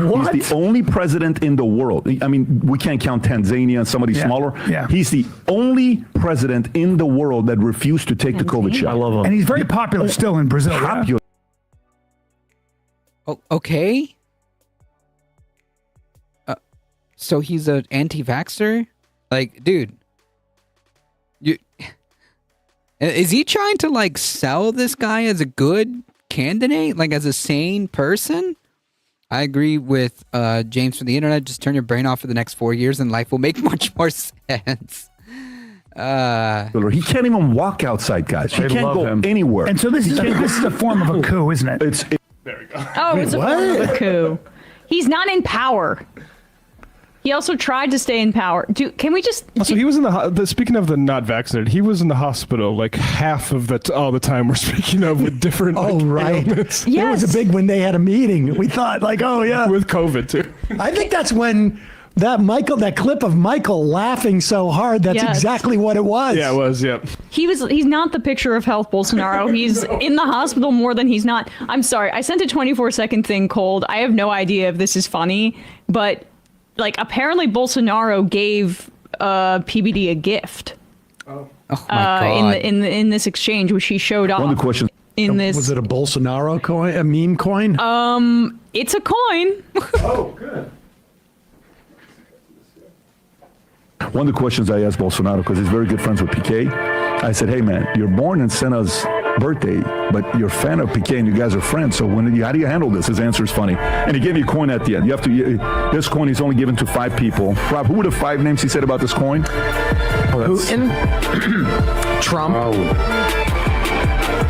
What? He's the only president in the world. I mean, we can't count Tanzania and somebody smaller. Yeah. He's the only president in the world that refused to take the COVID shot. I love him. And he's very popular still in Brazil. Popular. Oh, okay. So he's an anti-vaxxer? Like, dude, is he trying to like sell this guy as a good candidate, like as a sane person? I agree with James from the internet. Just turn your brain off for the next 4 years, and life will make much more sense. He can't even walk outside, guys. He can't go anywhere. And so this is a form of a coup, isn't it? There we go. Oh, it's a form of a coup. He's not in power. He also tried to stay in power. Can we just? So he was in speaking of the not vaccinated, he was in the hospital like half of all the time we're speaking of with different. Ailments. There was a big when they had a meeting. We thought like, oh yeah, with COVID too. I think that's when that clip of Michael laughing so hard. That's exactly what it was. Yeah, it was. Yeah. He's not the picture of health Bolsonaro. He's in the hospital more than he's not. I'm sorry. I sent a 24-second thing cold. I have no idea if this is funny, but like apparently Bolsonaro gave PBD a gift. Oh my God. In this exchange, which he showed off. One of the questions. Was it a Bolsonaro coin? A meme coin? It's a coin. Oh, good. One of the questions I asked Bolsonaro, because he's very good friends with PK, I said, hey man, you're born in Senna's birthday, but you're a fan of PK and you guys are friends, so how do you handle this? His answer is funny. And he gave me a coin at the end. This coin is only given to 5 people. Rob, who were the 5 names he said about this coin? Putin, Trump,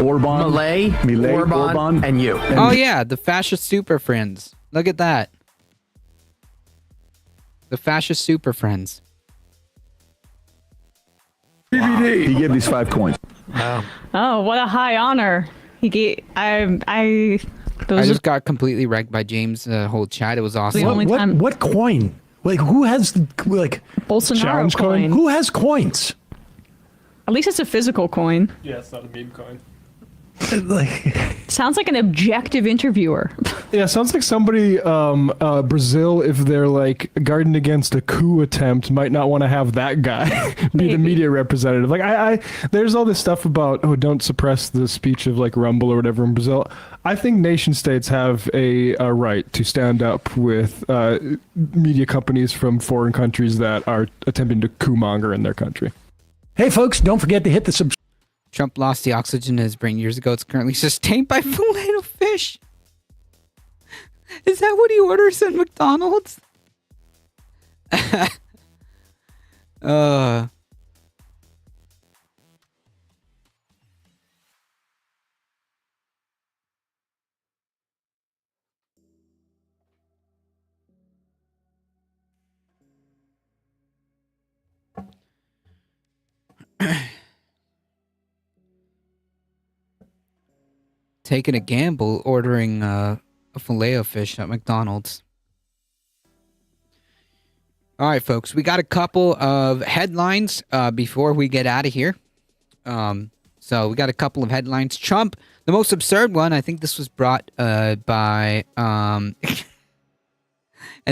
Orban, Milei, Orban, and you. Oh yeah, the fascist super friends. Look at that. The fascist super friends. PBD. He gave these 5 coins. Oh, what a high honor. He gave. I just got completely wrecked by James' whole chat. It was awesome. What coin? Like, who has Bolsonaro challenge coin? Who has coins? At least it's a physical coin. Yeah, it's not a meme coin. Sounds like an objective interviewer. Yeah, sounds like somebody, Brazil, if they're like guarding against a coup attempt, might not want to have that guy be the media representative. Like, I there's all this stuff about, don't suppress the speech of like Rumble or whatever in Brazil. I think nation states have a right to stand up with media companies from foreign countries that are attempting to coup monger in their country. Hey, folks, don't forget to hit the subscribe. Trump lost the oxygen in his brain years ago. It's currently sustained by filet of fish. Is that what he orders at McDonald's? Taking a gamble ordering a filet of fish at McDonald's. All right, folks, we got a couple of headlines before we get out of here. So we got a couple of headlines. Trump, the most absurd one, I think this was brought by and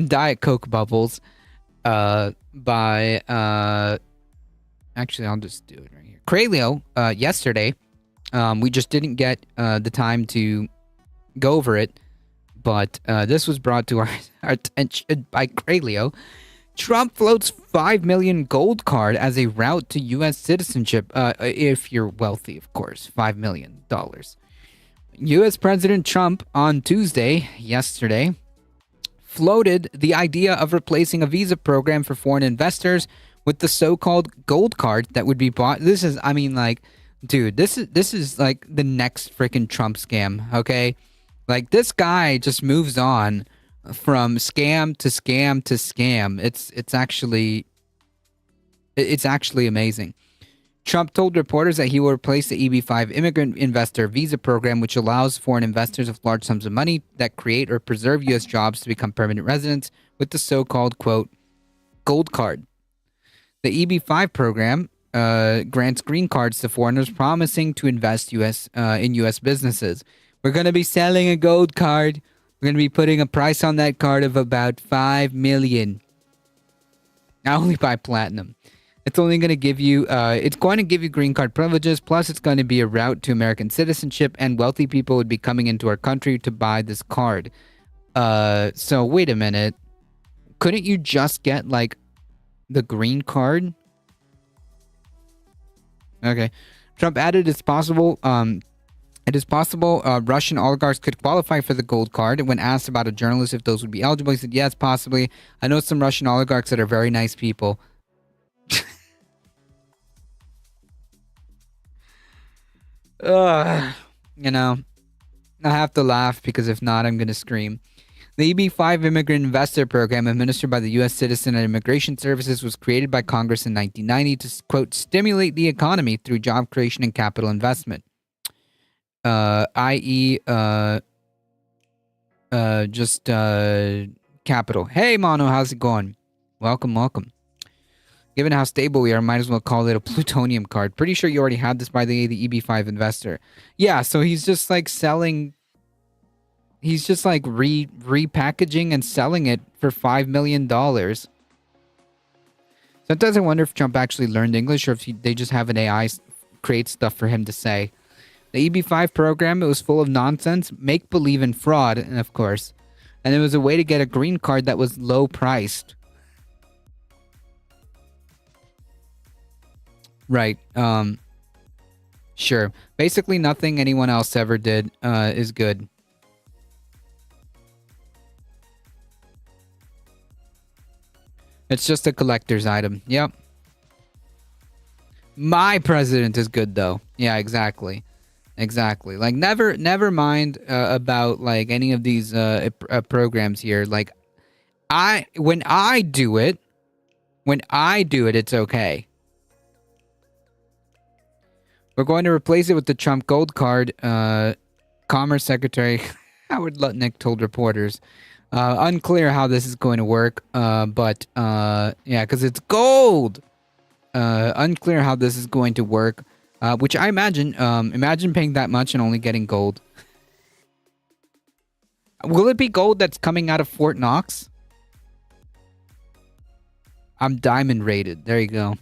Diet Coke Bubbles by actually I'll just do it right here. Craleo yesterday. We just didn't get the time to go over it, but this was brought to our attention by Craleo. Trump floats $5 million gold card as a route to U.S. citizenship, if you're wealthy, of course, $5 million. U.S. President Trump on yesterday, floated the idea of replacing a visa program for foreign investors with the so-called gold card that would be bought. This is, I mean, like, dude, this is like the next freaking Trump scam, okay? Like, this guy just moves on from scam to scam to scam. It's actually amazing. Trump told reporters that he will replace the EB-5 immigrant investor visa program, which allows foreign investors with large sums of money that create or preserve U.S. jobs to become permanent residents, with the so-called, quote, gold card. The EB-5 program grants green cards to foreigners promising to invest in U.S. businesses. We're going to be selling a gold card. We're going to be putting a price on that card of about $5 million. Not only buy platinum. It's only going to give you, green card privileges, plus it's going to be a route to American citizenship, and wealthy people would be coming into our country to buy this card. So wait a minute. Couldn't you just get, like, the green card? Okay. Trump added it is possible Russian oligarchs could qualify for the gold card. When asked about a journalist if those would be eligible, he said, yes, possibly. I know some Russian oligarchs that are very nice people. You know, I have to laugh because if not, I'm going to scream. The EB-5 Immigrant Investor Program, administered by the U.S. Citizen and Immigration Services, was created by Congress in 1990 to, quote, stimulate the economy through job creation and capital investment, i.e., capital. Hey, Mono, how's it going? Welcome. Given how stable we are, might as well call it a plutonium card. Pretty sure you already had this by the EB-5 investor. Yeah, so he's just like selling... He's just like repackaging and selling it for $5 million. Sometimes I wonder if Trump actually learned English or if they just have an AI create stuff for him to say. The EB-5 program, it was full of nonsense, make-believe, and fraud, and of course. And it was a way to get a green card that was low-priced. Right. Sure. Basically nothing anyone else ever did is good. It's just a collector's item. Yep. My president is good, though. Yeah, exactly. Like, never mind about, like, any of these programs here. Like, when I do it, it's okay. We're going to replace it with the Trump Gold Card. Commerce Secretary Howard Lutnick told reporters. Unclear how this is going to work, but yeah, because it's gold. Unclear how this is going to work, which I imagine paying that much and only getting gold. Will it be gold that's coming out of Fort Knox? I'm diamond rated. There you go.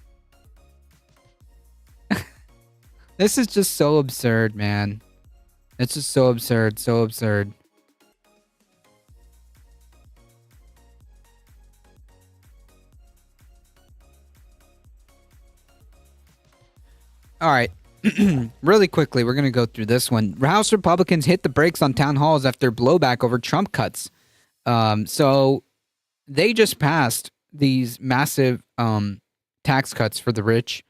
This is just so absurd, man. It's just so absurd, so absurd. All right. Really quickly, we're going to go through this one. House Republicans hit the brakes on town halls after blowback over Trump cuts. So they just passed these massive tax cuts for the rich,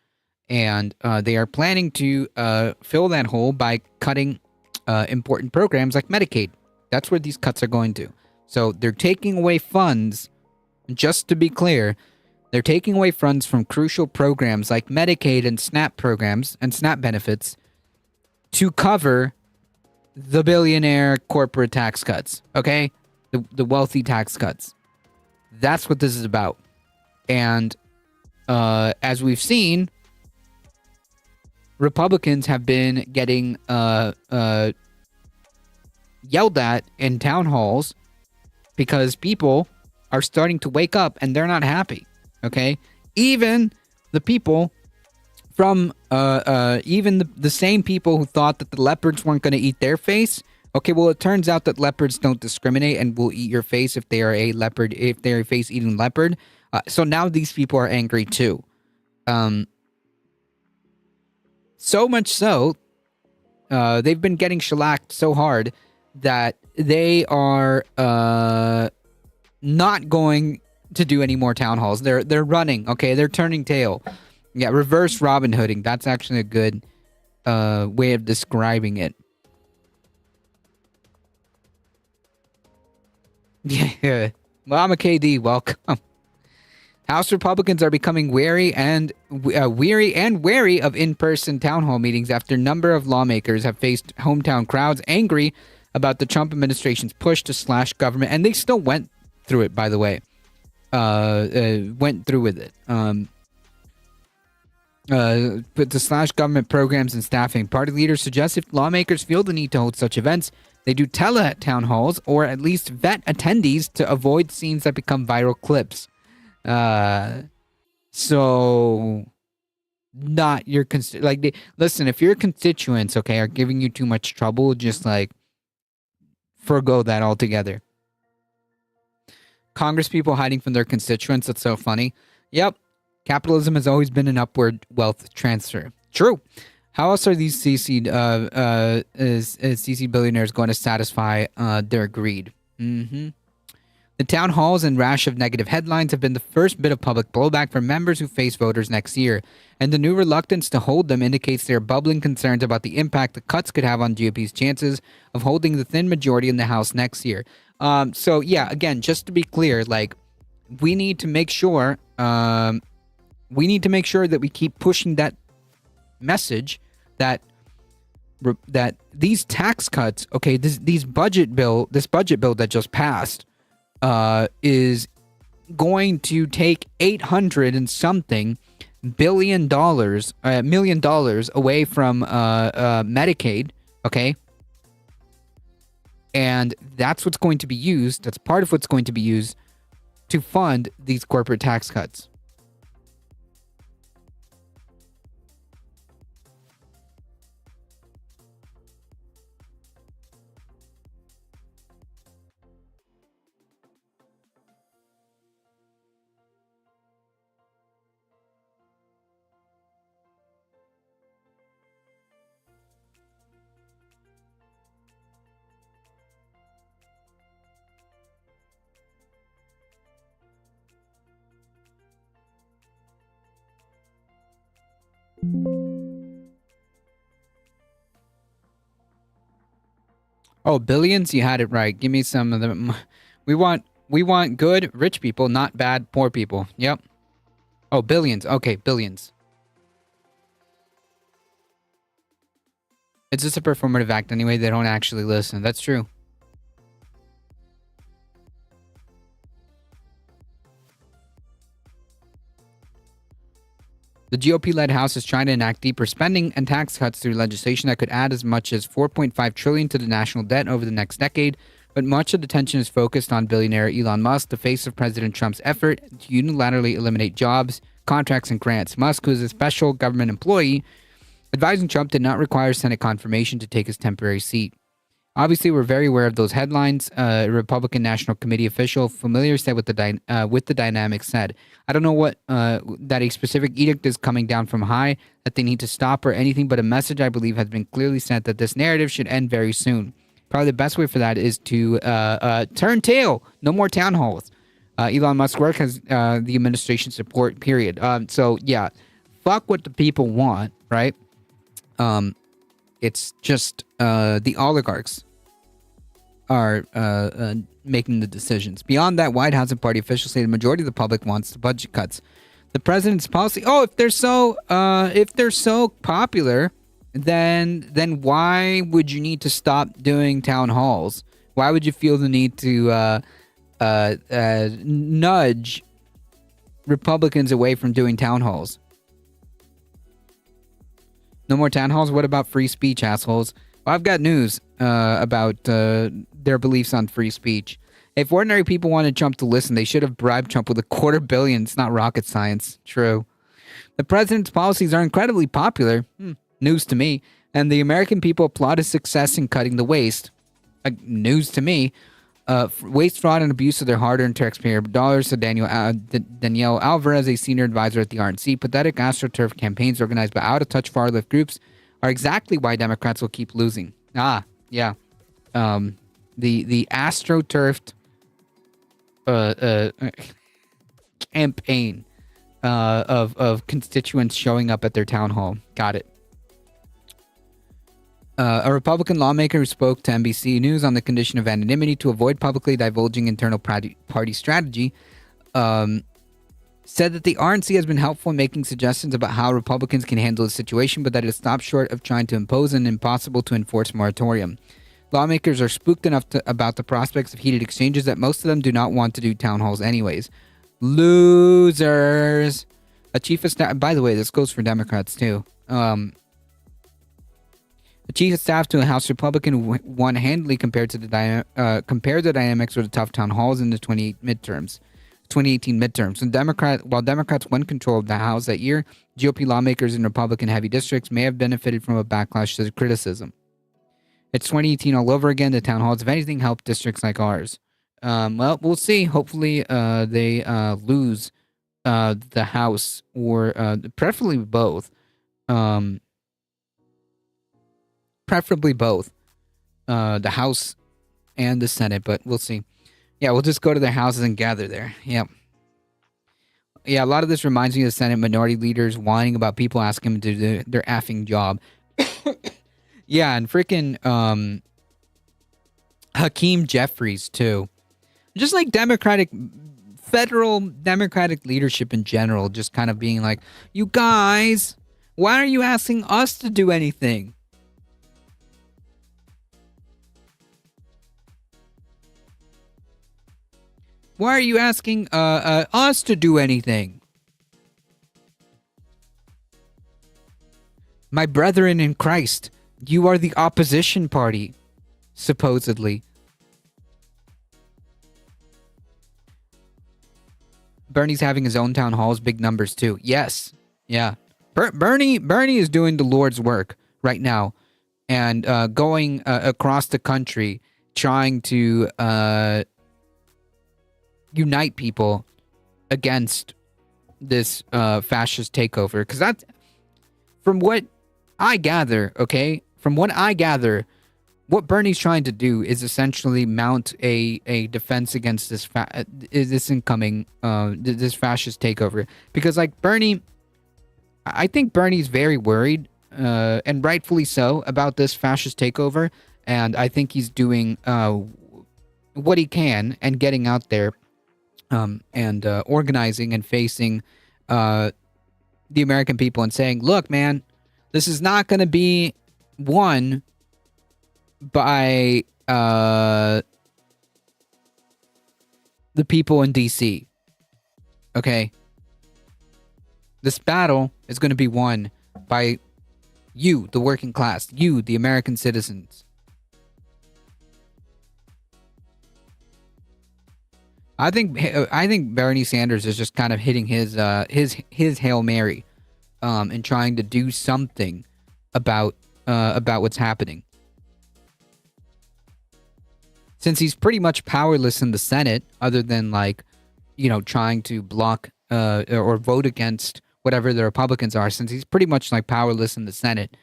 and they are planning to fill that hole by cutting important programs like Medicaid. That's where these cuts are going to. So they're taking away funds, just to be clear, they're taking away funds from crucial programs like Medicaid and SNAP programs and SNAP benefits to cover the billionaire corporate tax cuts, okay? The wealthy tax cuts. That's what this is about. And as we've seen, Republicans have been getting yelled at in town halls because people are starting to wake up and they're not happy. Okay, even the people from even the same people who thought that the leopards weren't going to eat their face. Okay, well, it turns out that leopards don't discriminate and will eat your face if they are a leopard, if they're a face-eating leopard. So now these people are angry too. So much so, they've been getting shellacked so hard that they are not going to do any more town halls. They're running. Okay, they're turning tail. Yeah, reverse Robin Hooding. That's actually a good way of describing it. Yeah. Well, I'm a KD. Welcome. House Republicans are becoming wary and wary of in-person town hall meetings after a number of lawmakers have faced hometown crowds angry about the Trump administration's push to slash government, and they still went through it, by the way. Went through with it. But to slash government programs and staffing. Party leaders suggest if lawmakers feel the need to hold such events, they do tele town halls or at least vet attendees to avoid scenes that become viral clips. So not your listen, if your constituents, okay, are giving you too much trouble, just like forgo that altogether. Congress people hiding from their constituents. That's so funny. Yep. Capitalism has always been an upward wealth transfer. True. How else are these CC billionaires going to satisfy their greed? The town halls and rash of negative headlines have been the first bit of public blowback from members who face voters next year, and the new reluctance to hold them indicates there are bubbling concerns about the impact the cuts could have on GOP's chances of holding the thin majority in the House next year. So yeah, again, just to be clear, like, we need to make sure that we keep pushing that message that these tax cuts, okay, this budget bill that just passed, is going to take $800 and something million dollars away from Medicaid, okay? And that's what's going to be used, that's part of what's going to be used to fund these corporate tax cuts. Oh, billions? You had it right. Give me some of them. We want good rich people, not bad poor people. Yep. Oh, billions. Okay, billions. It's just a performative act anyway. They don't actually listen. That's true. The GOP-led House is trying to enact deeper spending and tax cuts through legislation that could add as much as $4.5 trillion to the national debt over the next decade, but much of the attention is focused on billionaire Elon Musk, the face of President Trump's effort to unilaterally eliminate jobs, contracts, and grants. Musk, who is a special government employee, advising Trump did not require Senate confirmation to take his temporary seat. Obviously, we're very aware of those headlines. A Republican National Committee official familiar said with the dynamics said, "I don't know what that a specific edict is coming down from high that they need to stop or anything, but a message I believe has been clearly sent that this narrative should end very soon. Probably the best way for that is to turn tail. No more town halls. Elon Musk's work has the administration support. Period. So yeah, fuck what the people want, right? It's just the oligarchs are making the decisions. Beyond that, White House and party officials say the majority of the public wants the budget cuts. The president's policy. Oh, if they're so popular, then why would you need to stop doing town halls? Why would you feel the need to nudge Republicans away from doing town halls? No more town halls? What about free speech, assholes? Well, I've got news about their beliefs on free speech. If ordinary people wanted Trump to listen, they should have bribed Trump with $250 million. It's not rocket science. True. The president's policies are incredibly popular. News to me. And the American people applaud his success in cutting the waste. News to me. Waste, fraud, and abuse of their hard-earned taxpayer dollars, said Danielle Alvarez, a senior advisor at the RNC. Pathetic AstroTurf campaigns organized by out-of-touch far-left groups are exactly why Democrats will keep losing. Yeah. The AstroTurf campaign of constituents showing up at their town hall. Got it. A Republican lawmaker who spoke to NBC News on the condition of anonymity to avoid publicly divulging internal party strategy said that the RNC has been helpful in making suggestions about how Republicans can handle the situation, but that it has stopped short of trying to impose an impossible to enforce moratorium. Lawmakers are spooked enough about the prospects of heated exchanges that most of them do not want to do town halls anyways. Losers. A chief of staff, by the way, this goes for Democrats too. The chief of staff to a House Republican won handily compared to the dynamics of the tough town halls in the 2018 midterms. While Democrats won control of the House that year, GOP lawmakers in Republican-heavy districts may have benefited from a backlash to the criticism. It's 2018 all over again. The town halls, if anything, help districts like ours. Well, we'll see. Hopefully, they lose the House, or preferably both. Preferably both, the House and the Senate, but we'll see. Yeah, we'll just go to their houses and gather there. Yep. Yeah, a lot of this reminds me of the Senate minority leaders whining about people asking them to do their effing job. Yeah, and freaking Hakeem Jeffries, too. Just like federal Democratic leadership in general, just kind of being like, you guys, why are you asking us to do anything? Why are you asking us to do anything? My brethren in Christ, you are the opposition party, supposedly. Bernie's having his own town halls, big numbers too. Yes, yeah. Bernie is doing the Lord's work right now, and going across the country, trying to unite people against this fascist takeover. Because that's, from what I gather, what Bernie's trying to do is essentially mount a defense against this incoming this fascist takeover. Because like Bernie, I think Bernie's very worried, and rightfully so, about this fascist takeover. And I think he's doing what he can and getting out there and organizing and facing the American people and saying, look, man, this is not going to be won by the people in DC. Okay? This battle is going to be won by you, the working class, you, the American citizens. I think Bernie Sanders is just kind of hitting his Hail Mary, and trying to do something about what's happening. Since he's pretty much powerless in the Senate, other than trying to block or vote against whatever the Republicans are, since he's pretty much powerless in the Senate,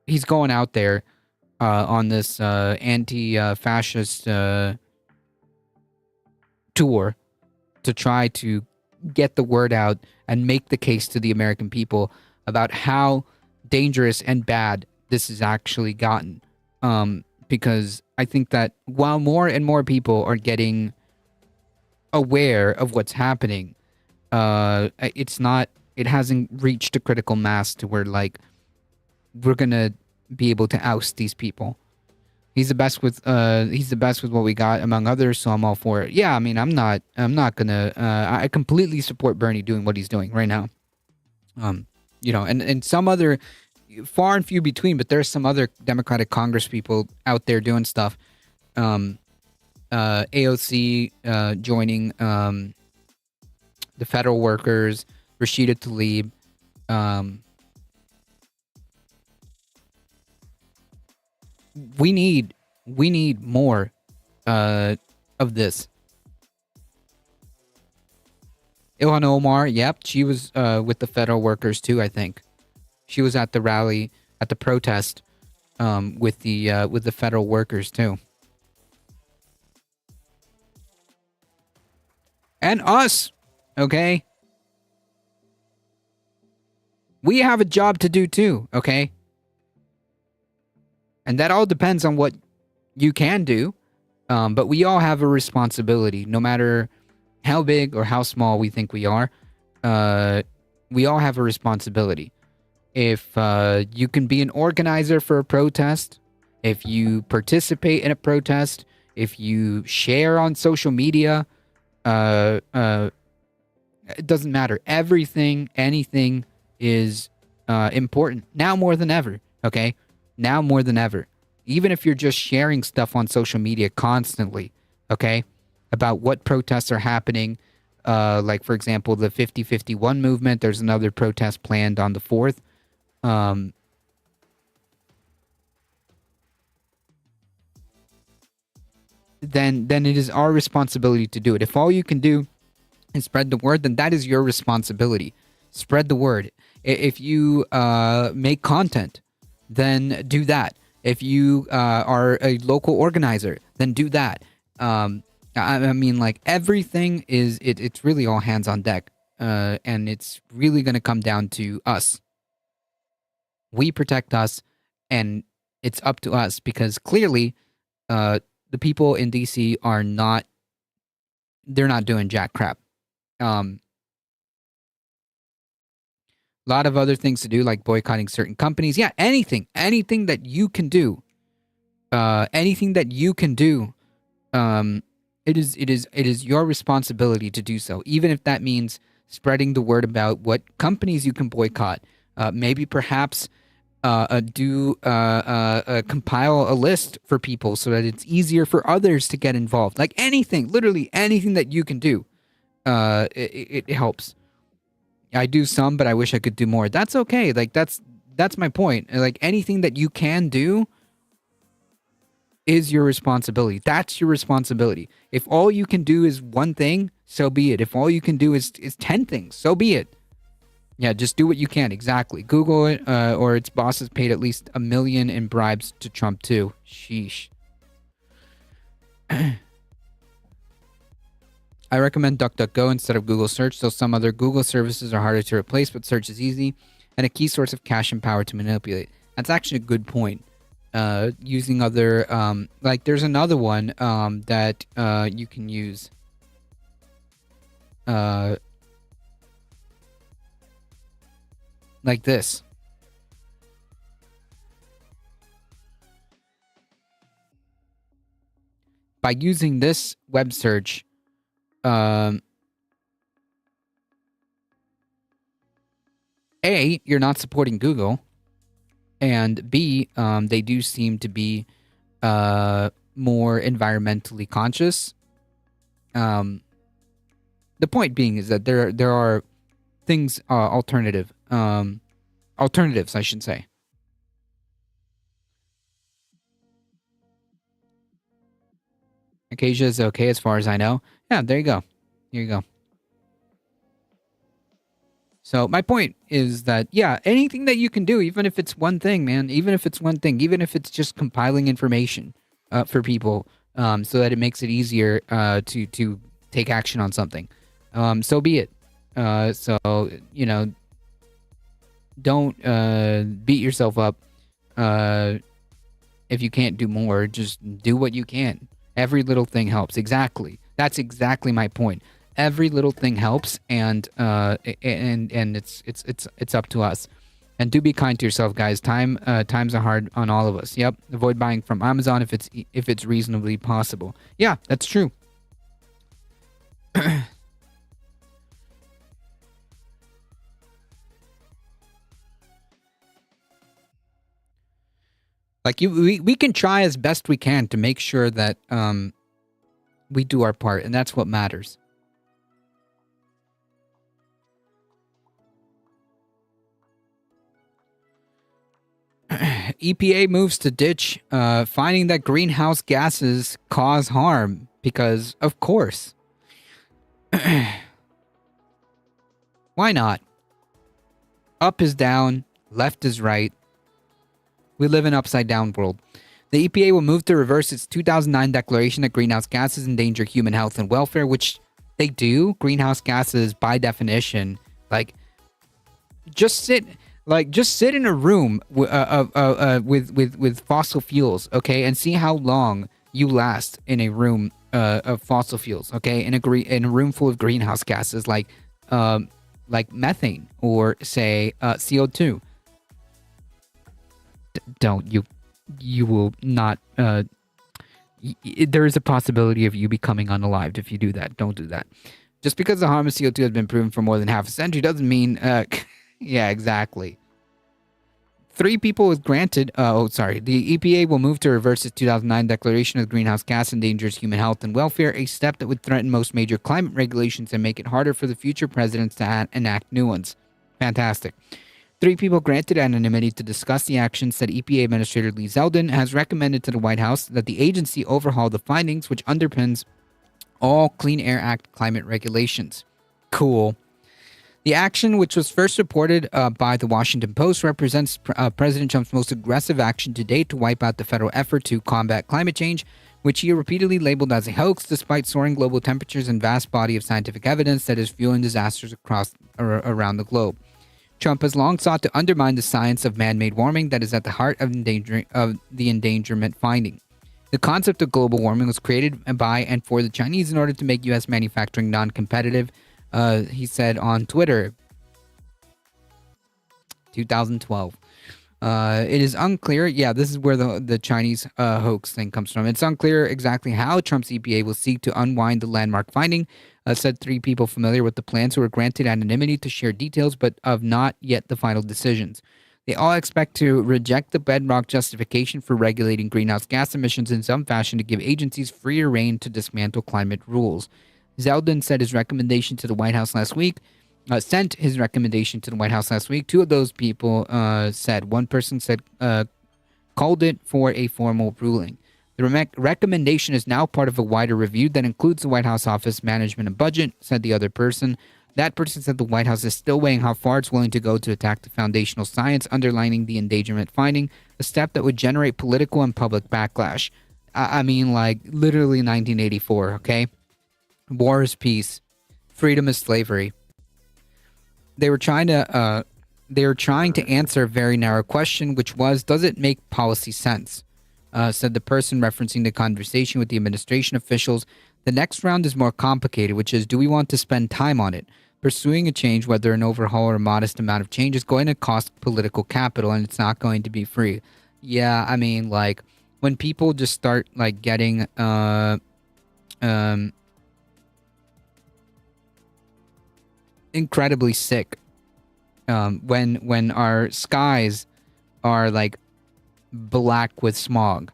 he's going out there on this anti-fascist tour to try to get the word out and make the case to the American people about how dangerous and bad this has actually gotten. Because I think that while more and more people are getting aware of what's happening, it hasn't reached a critical mass to where we're gonna be able to oust these people. He's the best with what we got, among others, so I'm all for it. Yeah, I mean, I'm not gonna I completely support Bernie doing what he's doing right now. And some other, far and few between, but there's some other Democratic Congress people out there doing stuff. AOC joining the federal workers, Rashida Tlaib, we need more of this. Ilhan Omar, yep, she was with the federal workers too, I think. She was at the rally, at the protest, with the federal workers too. And us, okay? We have a job to do too, okay? And that all depends on what you can do. But we all have a responsibility, no matter how big or how small we think we are. We all have a responsibility. If you can be an organizer for a protest, if you participate in a protest, if you share on social media, it doesn't matter. Anything is important now more than ever. Okay, now more than ever. Even if you're just sharing stuff on social media constantly, okay, about what protests are happening. Like, for example, the 50-51 movement. There's another protest planned on the 4th. Then it is our responsibility to do it. If all you can do is spread the word, then that is your responsibility. Spread the word. If you make content, then do that. If you are a local organizer, then do that. I mean, like, everything is, it's really all hands on deck. And it's really going to come down to us. We protect us, and it's up to us, because clearly the people in DC are not, they're not doing jack crap. A lot of other things to do, like boycotting certain companies. Yeah, anything that you can do. It is your responsibility to do so, even if that means spreading the word about what companies you can boycott. Maybe perhaps compile a list for people so that it's easier for others to get involved. Like anything, literally anything that you can do, it helps. I do some, but I wish I could do more. That's okay. Like that's my point. Like anything that you can do is your responsibility. That's your responsibility. If all you can do is one thing, so be it. If all you can do is 10 things, so be it. Yeah, just do what you can. Exactly. Google it, or its bosses paid at least $1 million in bribes to Trump too. Sheesh. I recommend DuckDuckGo instead of Google Search, though some other Google services are harder to replace, but search is easy and a key source of cash and power to manipulate. That's actually a good point. Using other, like there's another one that you can use. like this. By using this web search, A, you're not supporting Google, and B, they do seem to be more environmentally conscious. The point being is that there are things alternatives, I should say. Acacia is okay as far as I know. Yeah, there you go. Here you go. So my point is that, yeah, anything that you can do, even if it's one thing, man, even if it's just compiling information for people so that it makes it easier to take action on something, so be it. So, you know, don't beat yourself up if you can't do more. Just do what you can. Every little thing helps. Exactly. That's exactly my point. Every little thing helps, and it's up to us. And do be kind to yourself, guys. Times are hard on all of us. Yep. Avoid buying from Amazon if it's reasonably possible. Yeah, that's true. Like we can try as best we can to make sure that we do our part, and that's what matters. EPA moves to ditch, finding that greenhouse gases cause harm because, of course. Why not? Up is down, left is right. We live in an upside-down world. The EPA will move to reverse its 2009 declaration that greenhouse gases endanger human health and welfare, which they do. Greenhouse gases, by definition, just sit in a room with fossil fuels, okay, and see how long you last in a room of fossil fuels, okay, in a room full of greenhouse gases like methane or say CO2. You will not. There is a possibility of you becoming unalived if you do that. Don't do that. Just because the harm of CO2 has been proven for more than half a century doesn't mean. Yeah, exactly. 3 people was granted. The EPA will move to reverse its 2009 declaration of greenhouse gas endangers human health and welfare, a step that would threaten most major climate regulations and make it harder for the future presidents to enact new ones. Fantastic. 3 people granted anonymity to discuss the actions that EPA Administrator Lee Zeldin has recommended to the White House that the agency overhaul the findings which underpins all Clean Air Act climate regulations. Cool. The action, which was first reported by the Washington Post, represents President Trump's most aggressive action to date to wipe out the federal effort to combat climate change, which he repeatedly labeled as a hoax despite soaring global temperatures and vast body of scientific evidence that is fueling disasters around the globe. Trump has long sought to undermine the science of man-made warming that is at the heart of the endangerment finding. The concept of global warming was created by and for the Chinese in order to make U.S. manufacturing non-competitive, he said on Twitter, 2012. It is unclear. Yeah, this is where the Chinese hoax thing comes from. It's unclear exactly how Trump's EPA will seek to unwind the landmark finding, said 3 people familiar with the plans who were granted anonymity to share details, but of not yet the final decisions. They all expect to reject the bedrock justification for regulating greenhouse gas emissions in some fashion to give agencies freer rein to dismantle climate rules. Zeldin said his recommendation to the White House last week. Sent his recommendation to the White House last week. 2 of those people said. One person said called it for a formal ruling. The recommendation is now part of a wider review that includes the White House Office Management and Budget, said the other person. That person said the White House is still weighing how far it's willing to go to attack the foundational science underlining the endangerment finding, a step that would generate political and public backlash. I mean, like, literally 1984, okay? War is peace. Freedom is slavery. They were trying to answer a very narrow question, which was, does it make policy sense? Said the person referencing the conversation with the administration officials. The next round is more complicated, which is, do we want to spend time on it? pursuing a change, whether an overhaul or a modest amount of change, is going to cost political capital, and it's not going to be free. Yeah, I mean, like, when people just start, like, getting, incredibly sick, when our skies are, like, black with smog,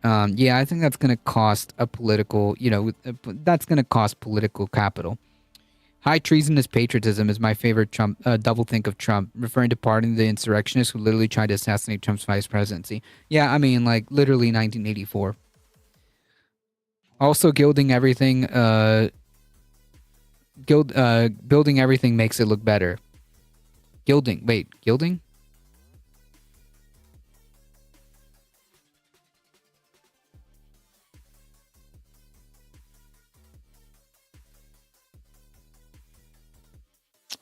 yeah, I think that's going to cost a political, that's going to cost political capital. High treasonous patriotism is my favorite Trump doublethink of Trump, referring to pardoning the insurrectionists who literally tried to assassinate Trump's vice presidency. Yeah, I mean, like, literally 1984. Also, gilding everything, building everything makes it look better. Gilding?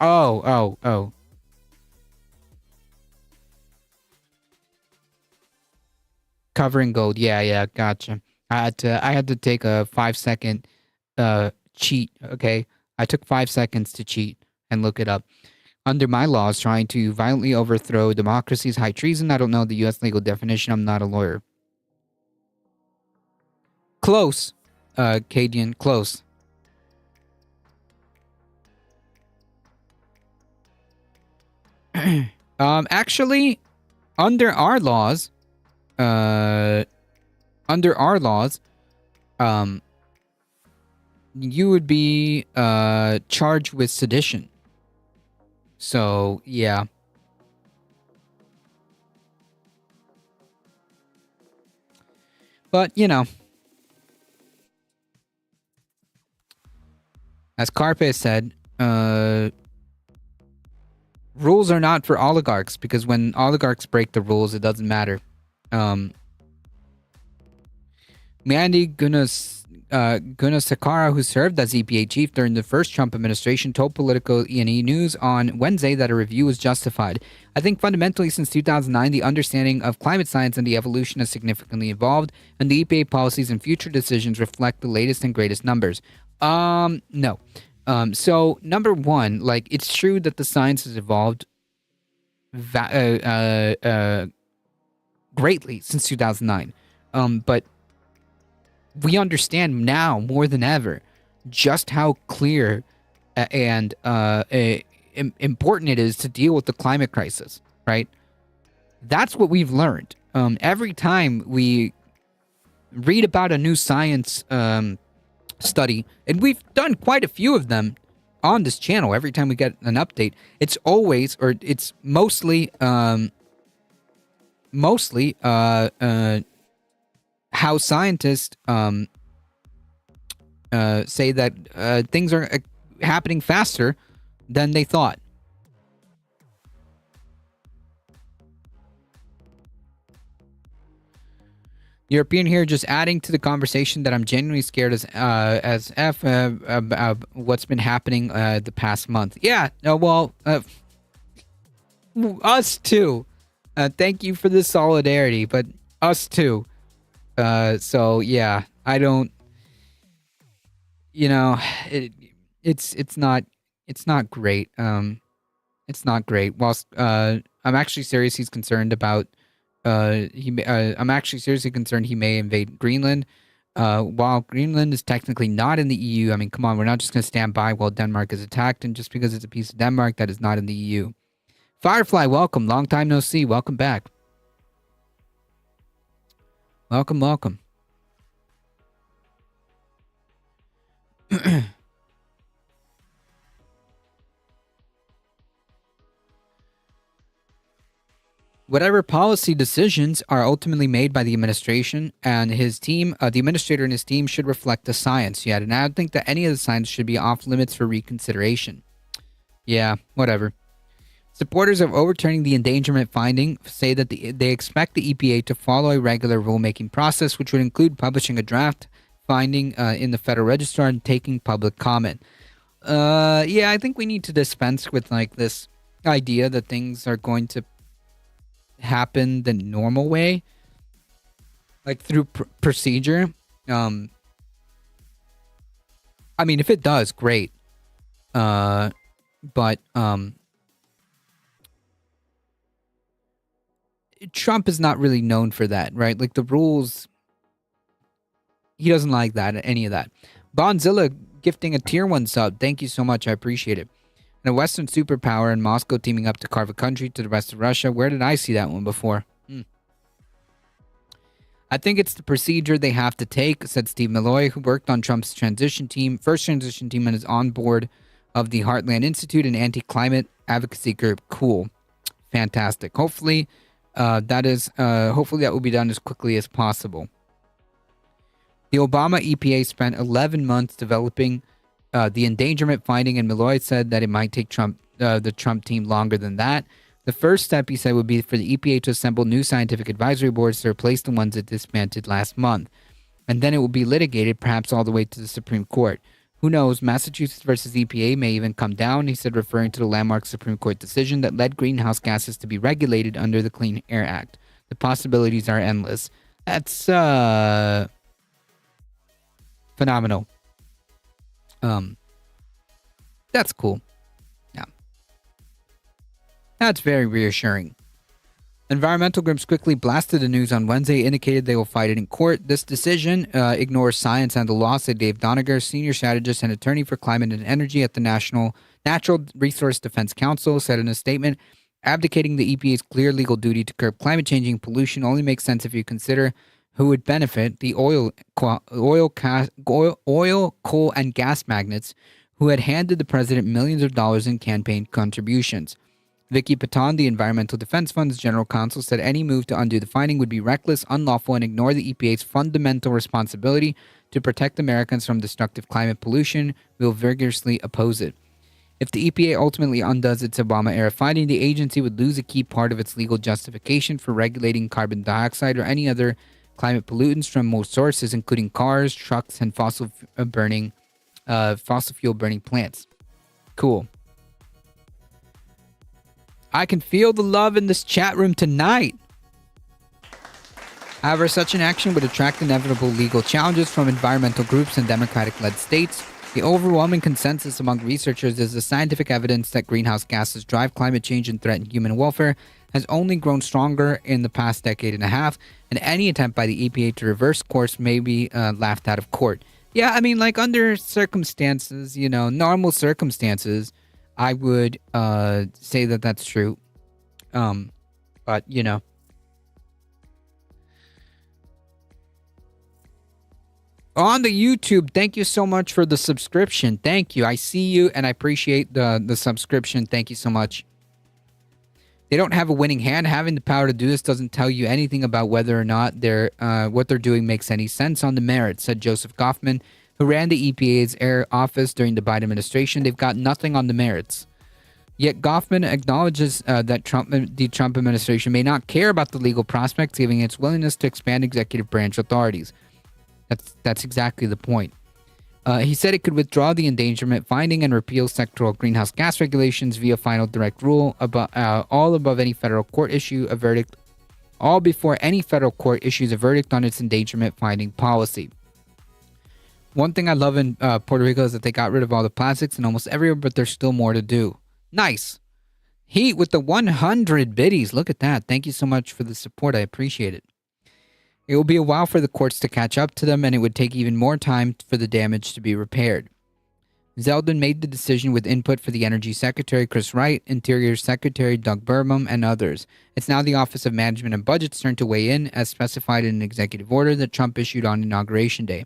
Oh. Covering gold. Yeah, gotcha. I had to take a 5-second cheat, okay? I took 5 seconds to cheat and look it up. Under my laws, trying to violently overthrow democracy is high treason. I don't know the U.S. legal definition. I'm not a lawyer. Close, Cadian, close. Actually, under our laws, you would be charged with sedition. So, yeah. But, as Carpe said, rules are not for oligarchs, because when oligarchs break the rules, it doesn't matter. Mandy Gunasakara, who served as EPA chief during the first Trump administration, told Politico E&E News on Wednesday that a review was justified. I think fundamentally since 2009, the understanding of climate science and the evolution has significantly evolved, and the EPA policies and future decisions reflect the latest and greatest numbers. No. So, number one, like, it's true that the science has evolved greatly since 2009. But we understand now more than ever just how clear and important it is to deal with the climate crisis, right? That's what we've learned. Every time we read about a new science study, and we've done quite a few of them on this channel, every time we get an update, it's always, or it's mostly how scientists say that things are happening faster than they thought. European here, just adding to the conversation that I'm genuinely scared as F about what's been happening the past month. Yeah, us too. Thank you for the solidarity, but us too. So yeah, I don't. It's not great. It's not great. Whilst I'm actually seriously concerned about. I'm actually seriously concerned he may invade Greenland. While Greenland is technically not in the EU, I mean, come on, we're not just going to stand by while Denmark is attacked, and just because it's a piece of Denmark, that is not in the EU. Firefly, welcome. Long time no see. Welcome back. Welcome. Whatever policy decisions are ultimately made by the administration and his team, the administrator and his team should reflect the science yet. And I don't think that any of the science should be off limits for reconsideration. Yeah, whatever. Supporters of overturning the endangerment finding say that they expect the EPA to follow a regular rulemaking process, which would include publishing a draft finding in the Federal Register and taking public comment. Yeah, I think we need to dispense with like this idea that things are going to happen the normal way, like through procedure. I mean, if it does, great. But Trump is not really known for that, right? Like the rules, he doesn't like that, any of that. Bonzilla gifting a tier 1 sub. Thank you so much. I appreciate it. And a Western superpower and Moscow teaming up to carve a country to the rest of Russia. Where did I see that one before? I think it's the procedure they have to take, said Steve Malloy, who worked on Trump's transition team, first transition team, and is on board of the Heartland Institute, an anti-climate advocacy group. Cool. Fantastic. Hopefully, hopefully that will be done as quickly as possible. The Obama EPA spent 11 months developing the endangerment finding, and Malloy said that it might take the Trump team longer than that. The first step, he said, would be for the EPA to assemble new scientific advisory boards to replace the ones it disbanded last month. And then it will be litigated, perhaps all the way to the Supreme Court. Who knows? Massachusetts versus EPA may even come down, he said, referring to the landmark Supreme Court decision that led greenhouse gases to be regulated under the Clean Air Act. The possibilities are endless. That's phenomenal. That's cool. Yeah. That's very reassuring. Environmental groups quickly blasted the news on Wednesday, indicated they will fight it in court. This decision ignores science and the law, said Dave Doniger, senior strategist and attorney for climate and energy at the National Natural Resource Defense Council, said in a statement, abdicating the EPA's clear legal duty to curb climate-changing pollution only makes sense if you consider who would benefit: the oil, coal, and gas magnates who had handed the president millions of dollars in campaign contributions. Vicky Paton, the Environmental Defense Fund's general counsel, said any move to undo the finding would be reckless, unlawful, and ignore the EPA's fundamental responsibility to protect Americans from destructive climate pollution. We will vigorously oppose it. If the EPA ultimately undoes its Obama-era finding, the agency would lose a key part of its legal justification for regulating carbon dioxide or any other climate pollutants from most sources, including cars, trucks, and fossil fuel burning plants. Cool. I can feel the love in this chat room tonight. However, such an action would attract inevitable legal challenges from environmental groups and Democratic-led states. The overwhelming consensus among researchers is the scientific evidence that greenhouse gases drive climate change and threaten human welfare has only grown stronger in the past decade and a half, and any attempt by the EPA to reverse course may be laughed out of court. Yeah, I mean, like under circumstances, normal circumstances, I would say that that's true. But, On the YouTube, thank you so much for the subscription. Thank you. I see you, and I appreciate the subscription. Thank you so much. They don't have a winning hand. Having the power to do this doesn't tell you anything about whether or not what they're doing makes any sense on the merits, said Joseph Goffman, who ran the EPA's air office during the Biden administration. They've got nothing on the merits. Yet Goffman acknowledges that the Trump administration may not care about the legal prospects, giving its willingness to expand executive branch authorities. That's exactly the point. He said it could withdraw the endangerment finding and repeal sectoral greenhouse gas regulations via final direct rule, all above any federal court issue a verdict, all before any federal court issues a verdict on its endangerment finding policy. One thing I love in Puerto Rico is that they got rid of all the plastics and almost everywhere, but there's still more to do. Nice. Heat with the 100 biddies. Look at that. Thank you so much for the support. I appreciate it. It will be a while for the courts to catch up to them, and it would take even more time for the damage to be repaired. Zeldin made the decision with input for the Energy Secretary Chris Wright, Interior Secretary Doug Burgum, and others. It's now the Office of Management and Budget's turn to weigh in, as specified in an executive order that Trump issued on Inauguration Day.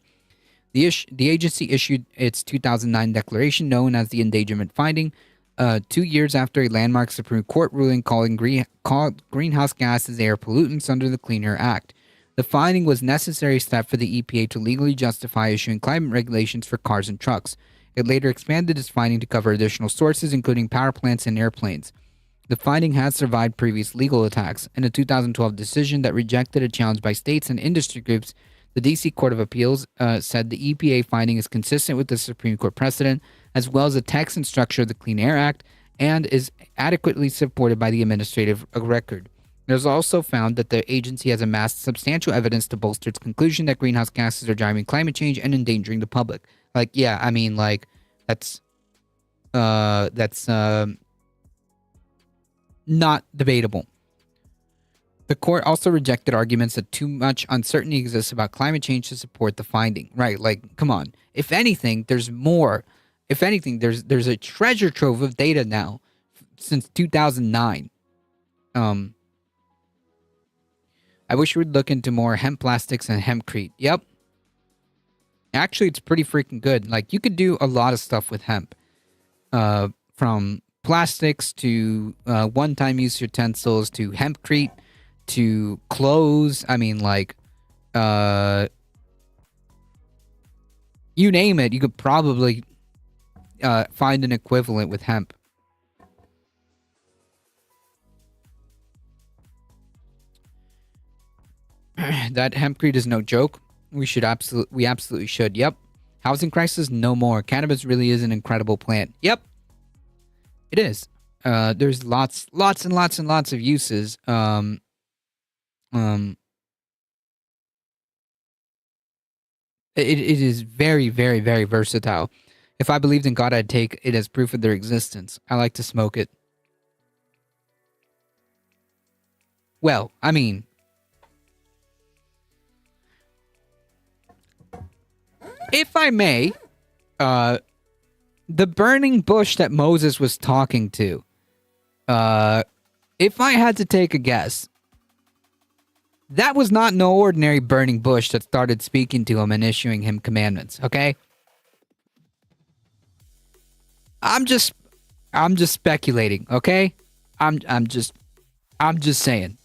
The agency issued its 2009 declaration known as the Endangerment Finding, 2 years after a landmark Supreme Court ruling calling greenhouse gases air pollutants under the Clean Air Act. The finding was a necessary step for the EPA to legally justify issuing climate regulations for cars and trucks. It later expanded its finding to cover additional sources, including power plants and airplanes. The finding has survived previous legal attacks. In a 2012 decision that rejected a challenge by states and industry groups, the D.C. Court of Appeals said the EPA finding is consistent with the Supreme Court precedent, as well as the text and structure of the Clean Air Act, and is adequately supported by the administrative record. It was also found that the agency has amassed substantial evidence to bolster its conclusion that greenhouse gases are driving climate change and endangering the public. That's not debatable. The court also rejected arguments that too much uncertainty exists about climate change to support the finding. Right, like, come on. If anything, there's more. If anything, there's a treasure trove of data now since 2009. I wish we would look into more hemp plastics and hempcrete. Yep. Actually, it's pretty freaking good. Like, you could do a lot of stuff with hemp. From plastics to one-time use utensils to hempcrete to clothes. I mean, like, you name it, you could probably find an equivalent with hemp. That hempcrete is no joke. We absolutely should. Yep. Housing crisis, no more. Cannabis really is an incredible plant. Yep. It is. There's lots and lots of uses. It is very, very, very versatile. If I believed in God, I'd take it as proof of their existence. I like to smoke it. Well, I mean, if I may, the burning bush that Moses was talking to, if I had to take a guess, that was not no ordinary burning bush that started speaking to him and issuing him commandments, okay? I'm just speculating, okay? I'm just saying.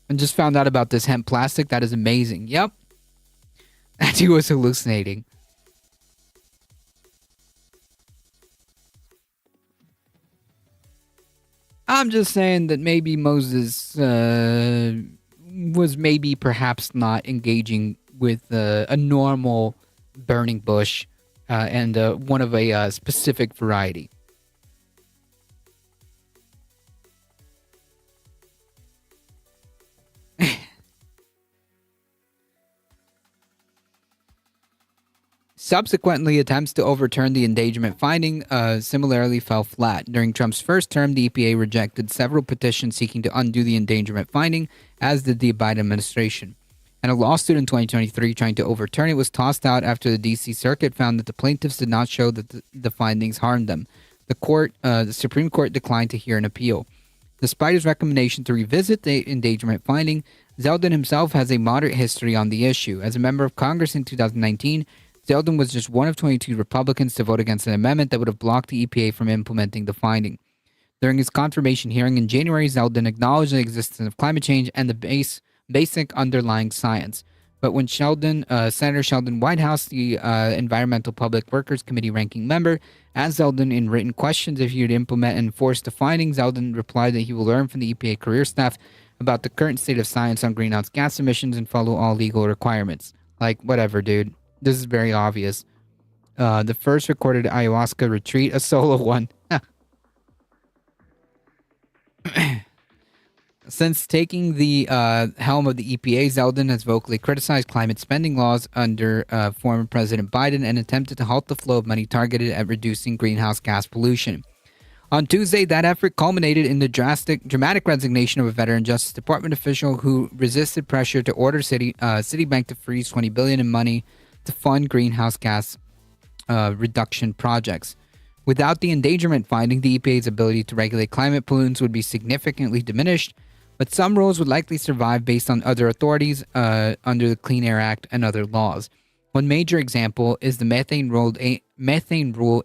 I just found out about this hemp plastic. That is amazing. Yep. That he was hallucinating. I'm just saying that maybe Moses was maybe perhaps not engaging with a normal burning bush and one of a specific variety. Subsequently, attempts to overturn the endangerment finding similarly fell flat. During Trump's first term, the EPA rejected several petitions seeking to undo the endangerment finding, as did the Biden administration. And a lawsuit in 2023 trying to overturn it was tossed out after the D.C. Circuit found that the plaintiffs did not show that the findings harmed them. The Supreme Court declined to hear an appeal. Despite his recommendation to revisit the endangerment finding, Zeldin himself has a moderate history on the issue. As a member of Congress in 2019, Zeldin was just one of 22 Republicans to vote against an amendment that would have blocked the EPA from implementing the finding. During his confirmation hearing in January, Zeldin acknowledged the existence of climate change and the basic underlying science. But when Senator Sheldon Whitehouse, the Environmental Public Workers Committee ranking member, asked Zeldin in written questions if he would implement and enforce the findings, Zeldin replied that he will learn from the EPA career staff about the current state of science on greenhouse gas emissions and follow all legal requirements. Like, whatever, dude. This is very obvious. The first recorded ayahuasca retreat, a solo one. Since taking the helm of the EPA, Zeldin has vocally criticized climate spending laws under former President Biden and attempted to halt the flow of money targeted at reducing greenhouse gas pollution. On Tuesday, that effort culminated in the dramatic resignation of a veteran Justice Department official who resisted pressure to order Citibank to freeze $20 billion in money to fund greenhouse gas reduction projects. Without the endangerment finding, the EPA's ability to regulate climate pollutants would be significantly diminished, but some rules would likely survive based on other authorities under the Clean Air Act and other laws. One major example is the methane rule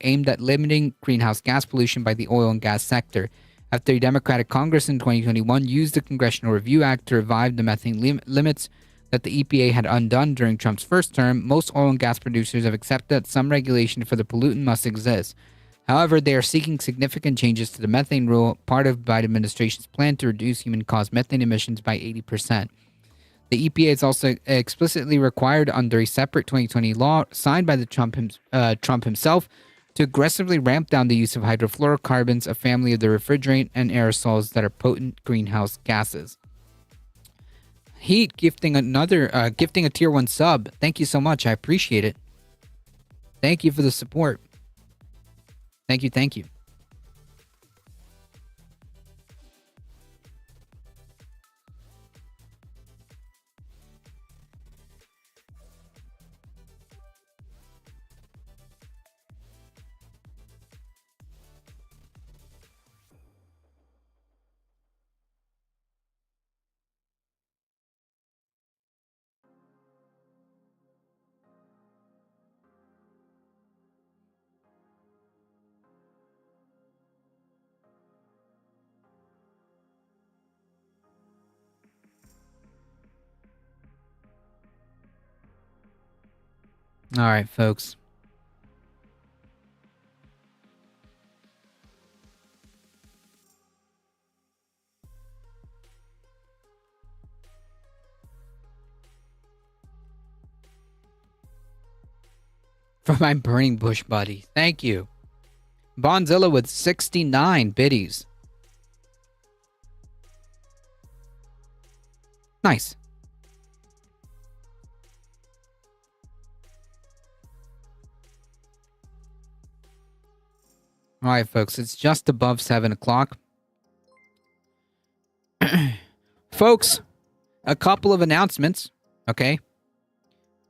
aimed at limiting greenhouse gas pollution by the oil and gas sector. After a Democratic Congress in 2021 used the Congressional Review Act to revive the methane limits that the EPA had undone during Trump's first term, most oil and gas producers have accepted that some regulation for the pollutant must exist. However, they are seeking significant changes to the methane rule, part of the Biden administration's plan to reduce human-caused methane emissions by 80%. The EPA is also explicitly required under a separate 2020 law signed by Trump himself to aggressively ramp down the use of hydrofluorocarbons, a family of the refrigerant and aerosols that are potent greenhouse gases. Heat gifting a tier 1 sub. Thank you so much. I appreciate it. Thank you for the support. Thank you. Thank you. All right, folks. For my burning bush buddy. Thank you. Bonzilla with 69 biddies. Nice. All right, folks, it's just above 7 o'clock. Folks, a couple of announcements, okay?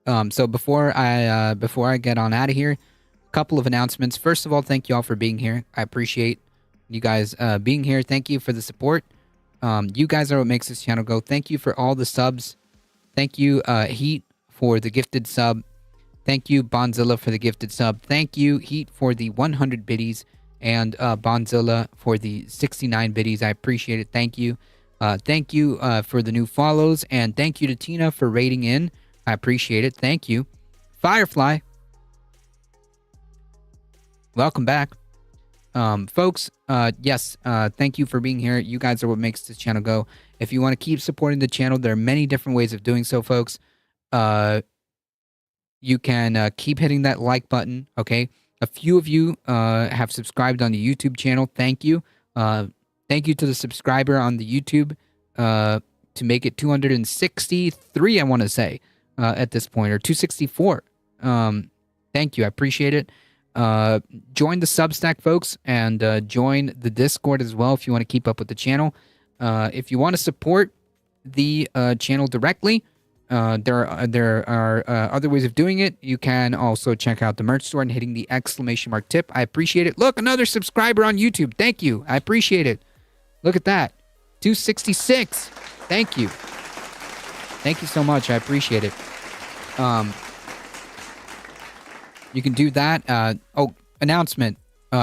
So before I get on out of here, a couple of announcements. First of all, thank you all for being here. I appreciate you guys being here. Thank you for the support. You guys are what makes this channel go. Thank you for all the subs. Thank you, Heat, for the gifted sub. Thank you, Bonzilla, for the gifted sub. Thank you, Heat, for the 100 biddies. And Bonzilla for the 69 biddies. I appreciate it. Thank you. Thank you for the new follows. And thank you to Tina for rating in. I appreciate it. Thank you. Firefly. Welcome back. Folks, yes, thank you for being here. You guys are what makes this channel go. If you want to keep supporting the channel, there are many different ways of doing so, folks. You can keep hitting that like button, okay? A few of you have subscribed on the YouTube channel. Thank you. Thank you to the subscriber on the YouTube to make it 263, I want to say, at this point, or 264. Thank you. I appreciate it. Join the Substack, folks, and join the Discord as well if you want to keep up with the channel. If you want to support the channel directly, there are other ways of doing it. You can also check out the merch store and hitting the exclamation mark tip. I appreciate it. Look, another subscriber on YouTube. Thank you. I appreciate it. Look at that. 266. Thank you. Thank you so much. I appreciate it. You can do that. Announcement.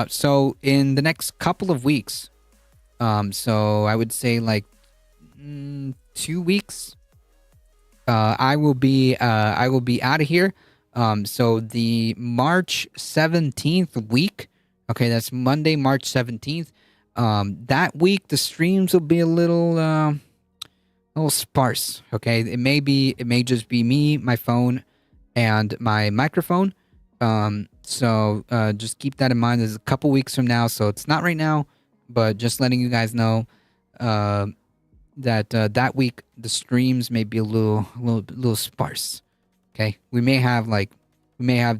So in the next couple of weeks, so I would say like 2 weeks, I will be out of here. So the March 17th week, okay, that's Monday, March 17th. That week the streams will be a little sparse. Okay, it may just be me, my phone, and my microphone. So just keep that in mind. There's a couple weeks from now, so it's not right now, but just letting you guys know that that week the streams may be a little sparse. Okay, we may have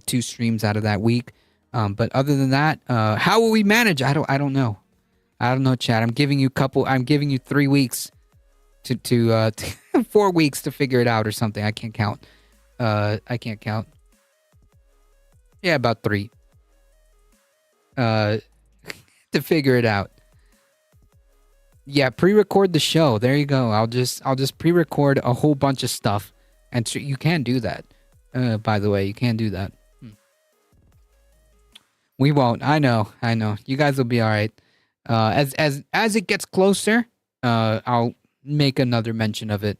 2 streams out of that week, but other than that, how will we manage? I don't know. I don't know, Chad. I'm giving you 3 weeks to 4 weeks to figure it out or something. I can't count. Yeah, about 3. To figure it out. Yeah, pre-record the show. There you go. I'll just pre-record a whole bunch of stuff, and so you can do that. By the way, you can do that. We won't. I know. You guys will be all right. As it gets closer, I'll make another mention of it.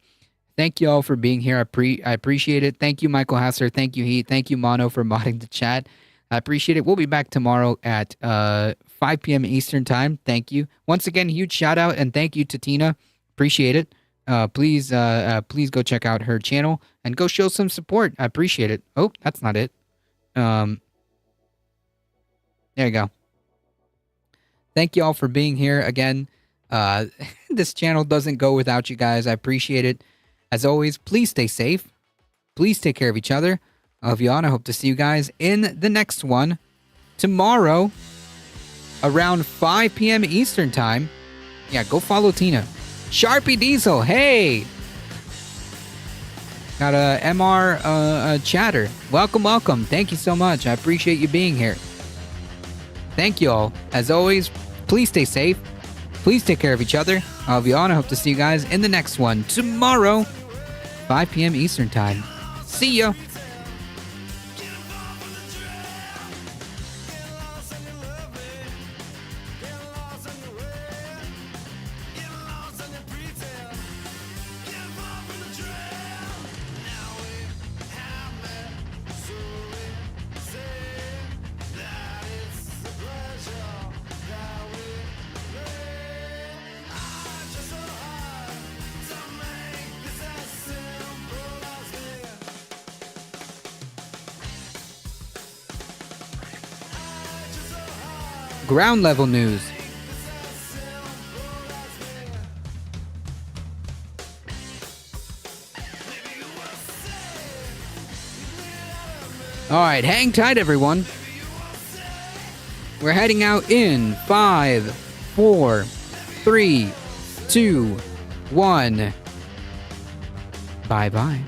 Thank you all for being here. I appreciate it. Thank you, Michael Hasser. Thank you, Heat. Thank you, Mono, for modding the chat. I appreciate it. We'll be back tomorrow at 5 p.m. Eastern Time. Thank you. Once again, huge shout out and thank you to Tina. Appreciate it. Please go check out her channel and go show some support. I appreciate it. Oh, that's not it. There you go. Thank you all for being here again. This channel doesn't go without you guys. I appreciate it. As always, please stay safe. Please take care of each other. I love you all, and I hope to see you guys in the next one tomorrow around 5 p.m. Eastern Time. Yeah, go follow Tina. Sharpie Diesel, hey! Got a MR chatter. Welcome. Thank you so much. I appreciate you being here. Thank you all. As always, please stay safe. Please take care of each other. I love you all, and I hope to see you guys in the next one tomorrow, 5 p.m. Eastern Time. See ya! Ground level news. All right, hang tight, everyone. We're heading out in 5, 4, 3, 2, 1. Bye-bye.